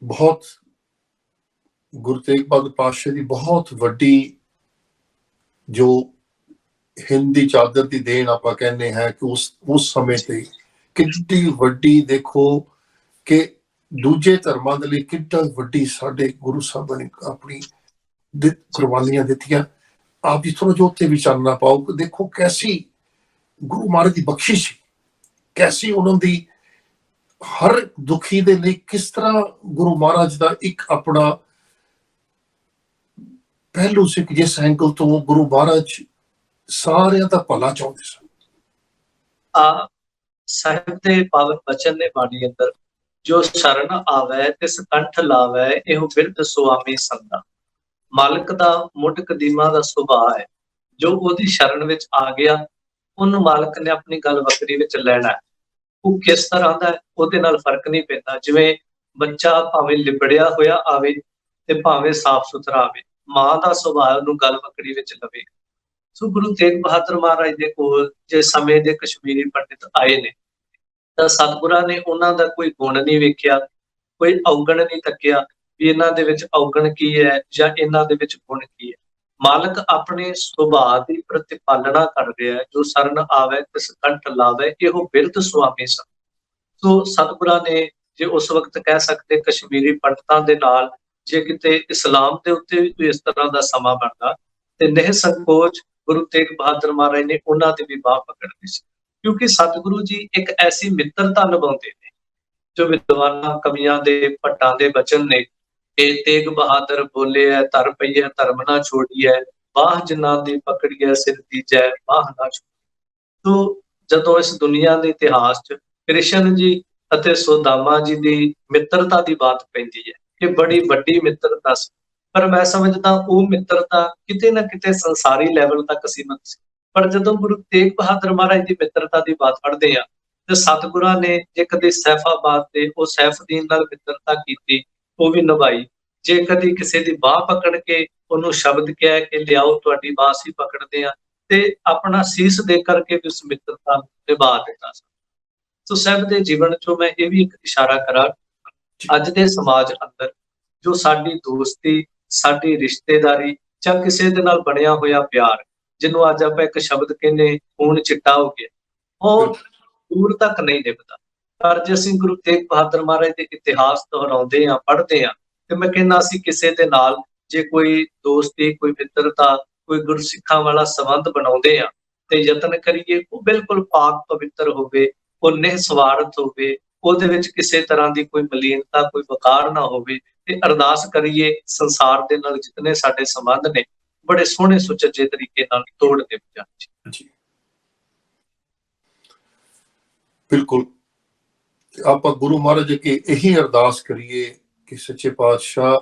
ਬਹੁਤ ਗੁਰੂ ਤੇਗ ਬਹਾਦਰ ਪਾਤਸ਼ਾਹ ਦੀ ਬਹੁਤ ਵੱਡੀ ਜੋ ਹਿੰਦ ਦੀ ਚਾਦਰ ਦੀ ਦੇਣ ਆਪਾਂ ਕਹਿੰਦੇ ਹਾਂ ਕਿ ਉਸ ਸਮੇਂ ਤੇ ਕਿੰਨੀ ਵੱਡੀ, ਦੇਖੋ ਕਿ ਦੂਜੇ ਧਰਮਾਂ ਦੇ ਲਈ ਕਿੰਨਾ ਵੱਡੀ ਸਾਡੇ ਗੁਰੂ ਸਾਹਿਬਾਂ ਨੇ ਆਪਣੀ ਕੁਰਬਾਨੀਆਂ ਦਿੱਤੀਆਂ। ਆਪ ਜੀ ਥੋੜਾ ਜਿਹਾ ਉੱਤੇ ਵੀ ਚਾਨਣਾ ਪਾਓ ਕਿ ਦੇਖੋ ਕੈਸੀ ਗੁਰੂ ਮਹਾਰਾਜ ਦੀ ਬਖਸ਼ਿਸ਼ ਸੀ, ਕੈਸੀ ਉਹਨਾਂ ਦੀ ਹਰ ਦੁਖੀ ਦੇ ਲਈ ਕਿਸ ਤਰ੍ਹਾਂ ਗੁਰੂ ਮਹਾਰਾਜ ਦਾ ਇੱਕ ਆਪਣਾ ਪਹਿਲੂ ਸੀ ਕਿ ਜਿਸ ਐਂਗਲ ਤੋਂ ਗੁਰੂ ਮਹਾਰਾਜ ਸਾਰਿਆਂ ਦਾ ਭਲਾ ਚਾਹੁੰਦੇ ਸਨ। ਸਾਹਿਬ ਦੇ ਪਾਵਨ ਬਚਨ ਨੇ ਬਾਣੀ ਅੰਦਰ, ਜੋ ਸ਼ਰਨ ਆਵੈ ਤਿਸ ਕੰਠ ਲਾਵੈ ਇਹੋ ਬਿਰਧ ਸੁਆਮੀ ਸੰਦਾ। ਮਾਲਕ ਦਾ ਮੁੱਢ ਕਦੀਮਾ ਦਾ ਸੁਭਾਅ ਹੈ, ਜੋ ਉਹਦੀ ਸ਼ਰਨ ਵਿੱਚ ਆ ਗਿਆ ਉਹਨੂੰ ਮਾਲਕ ਨੇ ਆਪਣੀ ਗੱਲ ਵੱਖਰੀ ਵਿੱਚ ਲੈਣਾ। ਉਹ ਕਿਸ ਤਰ੍ਹਾਂ ਦਾ ਉਹਦੇ ਨਾਲ ਫਰਕ ਨਹੀਂ ਪੈਂਦਾ। ਜਿਵੇਂ ਬੱਚਾ ਭਾਵੇਂ ਲਿਬੜਿਆ ਹੋਇਆ ਆਵੇ ਤੇ ਭਾਵੇਂ ਸਾਫ਼ ਸੁਥਰਾ ਆਵੇ, ਮਾਂ ਦਾ ਸੁਭਾਅ ਉਹਨੂੰ ਗੱਲ ਵੱਖਰੀ ਵਿੱਚ ਲਵੇ। ਸੋ ਗੁਰੂ ਤੇਗ ਬਹਾਦਰ ਮਹਾਰਾਜ ਦੇ ਕੋਲ ਜੇ ਸਮੇਂ ਦੇ ਕਸ਼ਮੀਰੀ ਪੰਡਿਤ ਆਏ ਨੇ ਤਾਂ ਸਤਿਗੁਰਾਂ ਨੇ ਉਹਨਾਂ ਦਾ ਕੋਈ ਗੁਣ ਨਹੀਂ ਵੇਖਿਆ, ਕੋਈ ਔਗਣ ਨਹੀਂ ਤੱਕਿਆ ਵੀ ਇਹਨਾਂ ਦੇ ਵਿੱਚ ਔਗਣ ਕੀ ਹੈ ਜਾਂ ਇਹਨਾਂ ਦੇ ਵਿੱਚ ਗੁਣ ਕੀ ਹੈ। ਮਾਲਕ ਆਪਣੇ ਸੁਭਾਅ ਦੀ ਪ੍ਰਤੀਪਾਲਣਾ ਕਰ ਰਿਹਾ ਹੈ। ਜੋ ਸਰਨ ਆਵੇ ਤਿਸ ਕੰਠ ਲਾਵੇ ਇਹੋ ਬਿਰਧ ਸੁਆਮੀ ਸਨ। ਸੋ ਸਤਿਗੁਰਾਂ ਨੇ ਜੇ ਉਸ ਵਕਤ ਕਹਿ ਸਕਦੇ ਕਸ਼ਮੀਰੀ ਪੰਡਤਾਂ ਦੇ ਨਾਲ ਜੇ ਕਿਤੇ ਇਸਲਾਮ ਦੇ ਉੱਤੇ ਵੀ ਕੋਈ ਇਸ ਤਰ੍ਹਾਂ ਦਾ ਸਮਾਂ ਬਣਦਾ ਤੇ ਨਿਹ ਸੰਕੋਚ ਗੁਰੂ ਤੇਗ ਬਹਾਦਰ ਮਹਾਰਾਜ ਨੇ ਉਹਨਾਂ ਦੀ ਵੀ ਬਾਹ ਪਕੜਨੀ ਸੀ। ਕਿਉਂਕਿ ਸਤਿਗੁਰੂ ਜੀ ਇੱਕ ਐਸੀ ਮਿੱਤਰਤਾ ਨਿਭਾਉਂਦੇ ਨੇ ਜੋ ਵਿਦਵਾਨਾਂ ਕਵੀਆਂ ਦੇ ਭੱਟਾਂ ਦੇ ਬਚਨ ਨੇ। ਇਹ ਤੇਗ ਬਹਾਦਰ ਬੋਲਿਆ ਧਰ ਪਈਐ ਧਰਮ ਨਾ ਛੋੜੀਐ, ਬਾਹ ਜਿਨ੍ਹਾਂ ਦੀ ਪਕੜੀਐ ਸਿਰ ਦੀਜੈ ਬਾਹ ਨਾ ਛੋੜੀਐ। ਤੋ ਜਦੋਂ ਇਸ ਦੁਨੀਆ ਦੇ ਇਤਿਹਾਸ 'ਚ ਕ੍ਰਿਸ਼ਨ ਜੀ ਅਤੇ ਸੁਦਾਮਾ ਜੀ ਦੀ ਮਿੱਤਰਤਾ ਦੀ ਬਾਤ ਪੈਂਦੀ ਹੈ, ਇਹ ਬੜੀ ਵੱਡੀ ਮਿੱਤਰਤਾ ਸੀ। ਪਰ ਮੈਂ ਸਮਝਦਾ ਉਹ ਮਿੱਤਰਤਾ ਕਿਤੇ ਨਾ ਕਿਤੇ ਸੰਸਾਰੀ ਲੈਵਲ ਤੱਕ ਸੀਮਤ ਸੀ। ਪਰ ਜਦੋਂ ਗੁਰੂ ਤੇਗ ਬਹਾਦਰ ਮਹਾਰਾਜ ਦੀ ਮਿੱਤਰਤਾ ਦੀ ਬਾਤ ਪੜ੍ਹਦੇ ਆ ਤੇ ਸਤਿਗੁਰਾਂ ਨੇ ਜੇ ਕਦੇ ਸੈਫਾਬਾਦ ਤੇ ਉਹ ਸੈਫਦੀਨ ਨਾਲ ਮਿੱਤਰਤਾ ਕੀਤੀ, ਉਹ ਵੀ ਨਿਭਾਈ। ਜੇ ਕਦੀ ਕਿਸੇ ਦੀ ਬਾਹ ਪਕੜ ਕੇ ਉਹਨੂੰ ਸ਼ਬਦ ਕਿਹਾ ਕਿ ਲਿਆਓ ਤੁਹਾਡੀ ਬਾਹ ਅਸੀਂ ਪਕੜਦੇ ਆ, ਤੇ ਆਪਣਾ ਸੀਸ ਦੇ ਕਰਕੇ ਵੀ ਉਸ ਮਿੱਤਰਤਾ ਨੂੰ ਨਿਭਾ ਦਿੱਤਾ। ਸੋ ਸਾਹਿਬ ਦੇ ਜੀਵਨ ਚੋਂ ਮੈਂ ਇਹ ਵੀ ਇੱਕ ਇਸ਼ਾਰਾ ਕਰਾਂ, ਅੱਜ ਦੇ ਸਮਾਜ ਅੰਦਰ ਜੋ ਸਾਡੀ ਦੋਸਤੀ, ਸਾਡੀ ਰਿਸ਼ਤੇਦਾਰੀ ਜਾਂ ਕਿਸੇ ਦੇ ਨਾਲ ਬਣਿਆ ਹੋਇਆ ਪਿਆਰ, ਜਿਹਨੂੰ ਅੱਜ ਆਪਾਂ ਇੱਕ ਸ਼ਬਦ ਕਹਿੰਦੇ ਖੂਨ ਚਿੱਟਾ ਹੋ ਗਿਆ, ਉਹ ਦੂਰ ਤੱਕ ਨਹੀਂ ਨਿਭਦਾ। ਪਰ ਜੇ ਅਸੀਂ ਗੁਰੂ ਤੇਗ ਬਹਾਦਰ ਮਹਾਰਾਜ ਦੇ ਇਤਿਹਾਸ ਦੁਹਰਾਉਂਦੇ ਆ, ਪੜ੍ਹਦੇ ਆ, ਤੇ ਮੈਂ ਕਹਿੰਦਾ ਅਸੀਂ ਕਿਸੇ ਦੇ ਨਾਲ ਜੇ ਕੋਈ ਦੋਸਤੀ, ਕੋਈ ਮਿੱਤਰਤਾ, ਕੋਈ ਗੁਰਸਿੱਖਾਂ ਵਾਲਾ ਸੰਬੰਧ ਬਣਾਉਂਦੇ ਆ ਤੇ ਯਤਨ ਕਰੀਏ ਉਹ ਬਿਲਕੁਲ ਪਾਕ ਪਵਿੱਤਰ ਹੋਵੇ, ਉਹ ਨਿਸਵਾਰਥ ਹੋਵੇ, ਉਹਦੇ ਵਿੱਚ ਕਿਸੇ ਤਰ੍ਹਾਂ ਦੀ ਕੋਈ ਮਲੀਨਤਾ, ਕੋਈ ਵਕਾਰ ਨਾ ਹੋਵੇ। ਤੇ ਅਰਦਾਸ ਕਰੀਏ ਸੰਸਾਰ ਦੇ ਨਾਲ ਜਿਤਨੇ ਸਾਡੇ ਸੰਬੰਧ ਨੇ ਬੜੇ ਸੋਹਣੇ ਸੁਚੱਜੇ ਤਰੀਕੇ ਨਾਲ ਤੋੜਦੇ ਜਾਣ। ਜੀ ਬਿਲਕੁਲ, ਆਪਾਂ ਗੁਰੂ ਮਹਾਰਾਜ ਅੱਗੇ ਇਹੀ ਅਰਦਾਸ ਕਰੀਏ ਕਿ ਸੱਚੇ ਪਾਤਸ਼ਾਹ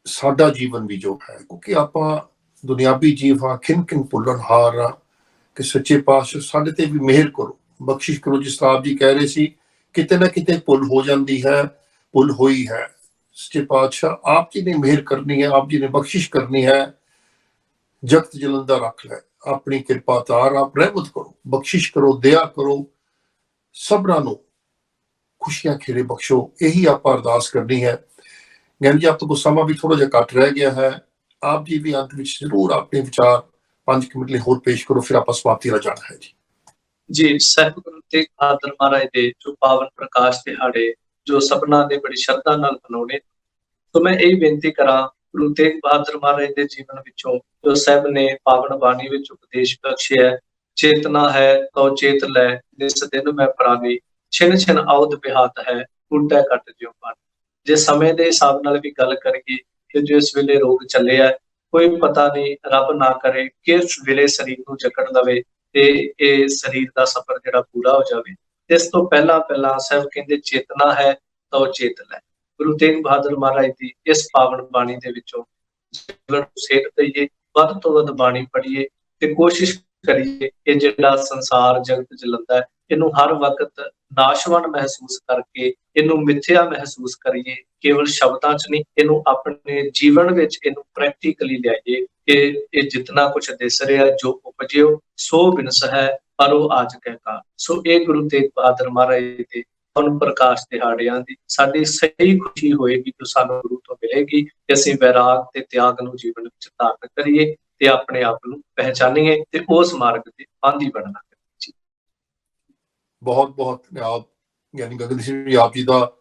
ਸਾਡਾ ਜੀਵਨ ਵੀ ਜੋ ਹੈ, ਕਿਉਂਕਿ ਆਪਾਂ ਦੁਨਿਆਵੀ ਜੀਵ ਹਾਂ, ਖਿੰਨ ਖਿੰਨ ਭੁੱਲਣਹਾਰ ਹਾਂ, ਕਿ ਸੱਚੇ ਪਾਤਸ਼ਾਹ ਸਾਡੇ ਤੇ ਵੀ ਮਿਹਰ ਕਰੋ, ਬਖਸ਼ਿਸ਼ ਕਰੋ। ਜਿਸ ਤਰ੍ਹਾਂ ਆਪ ਜੀ ਕਹਿ ਰਹੇ ਸੀ ਕਿਤੇ ਨਾ ਕਿਤੇ ਭੁੱਲ ਹੋ ਜਾਂਦੀ ਹੈ, ਭੁੱਲ ਹੋਈ ਹੈ, ਸੱਚੇ ਪਾਤਸ਼ਾਹ ਆਪ ਜੀ ਨੇ ਮਿਹਰ ਕਰਨੀ ਹੈ, ਆਪ ਜੀ ਨੇ ਬਖਸ਼ਿਸ਼ ਕਰਨੀ ਹੈ। ਜਗਤ ਜਲੰਦਾ ਰੱਖ ਲੈ, ਆਪਣੀ ਕਿਰਪਾ ਤਾਰ, ਆਪ ਰਹਿਮਤ ਕਰੋ, ਬਖਸ਼ਿਸ਼ ਕਰੋ, ਦਇਆ ਕਰੋ, ਸਭਨਾਂ ਨੂੰ ਖੁਸ਼ੀਆਂ ਖੇੜੇ ਬਖਸ਼ੋ। ਇਹੀ ਆਪਾਂ ਅਰਦਾਸ ਕਰਨੀ ਹੈ। ਗਿਆਨੀ ਜੀ, ਆਪ ਤੋਂ ਸਮਾਂ ਵੀ ਥੋੜਾ ਜਿਹਾ ਘੱਟ ਰਹਿ ਗਿਆ ਹੈ, ਆਪ ਜੀ ਵੀ ਅੰਤ ਵਿੱਚ ਜ਼ਰੂਰ ਆਪਣੇ ਵਿਚਾਰ 5 ਮਿੰਟ ਲਈ ਹੋਰ ਪੇਸ਼ ਕਰੋ, ਫਿਰ ਆਪਾਂ ਸਮਾਪਤੀ ਵੱਲ ਜਾਣਾ ਹੈ ਜੀ। ਜੀ, ਸਾਹਿਬ ਗੁਰੂ ਤੇਗ ਬਹਾਦਰ ਮਹਾਰਾਜ ਦੇ ਜੋ ਪਾਵਨ ਪ੍ਰਕਾਸ਼ ਦਿਹਾੜੇ ਜੋ ਸਭਨਾਂ ਦੇ ਬੜੀ ਸ਼ਰਧਾ ਨਾਲ ਮਨਾਉਣੇ, ਤਾਂ ਮੈਂ ਇਹ ਬੇਨਤੀ ਕਰਾਂ ਗੁਰੂ ਤੇਗ ਬਹਾਦਰ ਮਹਾਰਾਜ ਦੇ ਜੀਵਨ ਵਿੱਚੋਂ ਜੋ ਸਾਹਿਬ ਨੇ ਪਾਵਨ ਬਾਣੀ ਵਿੱਚ ਉਪਦੇਸ਼ ਬਖਸ਼ਿਆ, ਚੇਤਨਾ ਹੈ ਤੋ ਚੇਤ ਲੈ, ਨਿਸ ਦਿਨ ਮੈਂ ਪ੍ਰਾਨੀ, ਛਿਨ ਛਿਨ ਆਉਦ ਬਿਹਾਤ ਹੈ, ਟੁੱਟੈ ਕੱਟ ਜਿਉ ਪਾਣੀ। ਜੇ ਸਮੇਂ ਦੇ ਹਿਸਾਬ ਨਾਲ ਵੀ ਗੱਲ ਕਰੀਏ ਕਿ ਜੋ ਇਸ ਵੇਲੇ ਰੋਗ ਚੱਲਿਆ, ਕੋਈ ਪਤਾ ਨਹੀਂ, ਰੱਬ ਨਾ ਕਰੇ ਕਿਸ ਵੇਲੇ ਸਰੀਰ ਨੂੰ ਜਕੜ ਲਵੇ ਤੇ ਇਹ ਸਰੀਰ ਦਾ ਸਫ਼ਰ ਜਿਹੜਾ ਪੂਰਾ ਹੋ ਜਾਵੇ। ਇਸ ਤੋਂ ਪਹਿਲਾਂ ਸਾਹਿਬ ਕਹਿੰਦੇ ਚੇਤਨਾ ਹੈ ਤਾਂ ਉਹ ਚੇਤ ਲੈ। ਗੁਰੂ ਤੇਗ ਬਹਾਦਰ ਮਹਾਰਾਜ ਦੀ ਇਸ ਪਾਵਨ ਬਾਣੀ ਦੇ ਵਿੱਚੋਂ ਜੀਵਨ ਨੂੰ ਸੇਧ ਦਈਏ, ਵੱਧ ਤੋਂ ਵੱਧ ਬਾਣੀ ਪੜ੍ਹੀਏ ਤੇ ਕੋਸ਼ਿਸ਼ ਕਰੀਏ ਕਿ ਜਿਹੜਾ ਸੰਸਾਰ ਜਗਤ ਜਲੰਦਾ ਹੈ, ਇਹਨੂੰ ਹਰ ਵਕਤ ਨਾਸ਼ਵਾਨ ਮਹਿਸੂਸ ਕਰਕੇ, ਇਹਨੂੰ ਮਿੱਥਿਆ ਮਹਿਸੂਸ ਕਰੀਏ। ਕੇਵਲ ਸ਼ਬਦਾਂ 'ਚ ਨਹੀਂ, ਇਹਨੂੰ ਆਪਣੇ ਜੀਵਨ ਵਿੱਚ ਇਹਨੂੰ ਪ੍ਰੈਕਟੀਕਲੀ ਲਿਆਈਏ ਕਿ ਇਹ ਜਿਤਨਾ ਕੁਛ ਦਿਸ ਰਿਹਾ, ਜੋ ਉਪਜਿਓ ਸੋ ਬਿਨਸ ਹੈ, ਪਰ ਉਹ ਅੱਜ ਕਹਿ ਕਾ। ਸੋ ਇਹ ਗੁਰੂ ਤੇਗ ਬਹਾਦਰ ਮਹਾਰਾਜ ਦੇ ਪਾਵਨ ਪ੍ਰਕਾਸ਼ ਦਿਹਾੜਿਆਂ ਦੀ ਸਾਡੀ ਸਹੀ ਖੁਸ਼ੀ ਹੋਏਗੀ ਜੋ ਸਾਨੂੰ ਗੁਰੂ ਤੋਂ ਮਿਲੇਗੀ ਕਿ ਅਸੀਂ ਵੈਰਾਗ ਤੇ ਤਿਆਗ ਨੂੰ ਜੀਵਨ ਵਿੱਚ ਧਾਰਨ ਕਰੀਏ ਤੇ ਆਪਣੇ ਆਪ ਨੂੰ ਪਹਿਚਾਨੀਏ ਤੇ ਉਸ ਮਾਰਗ ਤੇ ਆਂਦੀ ਬਣਨਾ। ਬਹੁਤ ਬਹੁਤ ਧੰਨਵਾਦ ਗਿਆਨੀ ਗਗਨ ਸਿੰਘ ਜੀ, ਆਪ ਜੀ ਦਾ,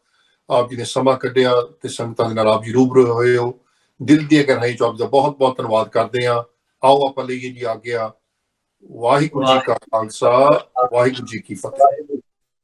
ਆਪ ਜੀ ਨੇ ਸਮਾਂ ਕੱਢਿਆ ਤੇ ਸੰਗਤਾਂ ਦੇ ਨਾਲ ਆਪ ਜੀ ਰੂਬਰੂ ਹੋਏ ਹੋ। ਦਿਲ ਦੀ ਗਹਿਰਾਈ ਚੋਂ ਆਪ ਦਾ ਬਹੁਤ ਬਹੁਤ ਧੰਨਵਾਦ ਕਰਦੇ ਹਾਂ। ਆਓ ਆਪਾਂ ਲਈਏ ਜੀ ਆਗਿਆ। ਵਾਹਿਗੁਰੂ ਜੀ ਕਾ ਖਾਲਸਾ, ਵਾਹਿਗੁਰੂ ਜੀ ਕੀ ਫਤਿਹ।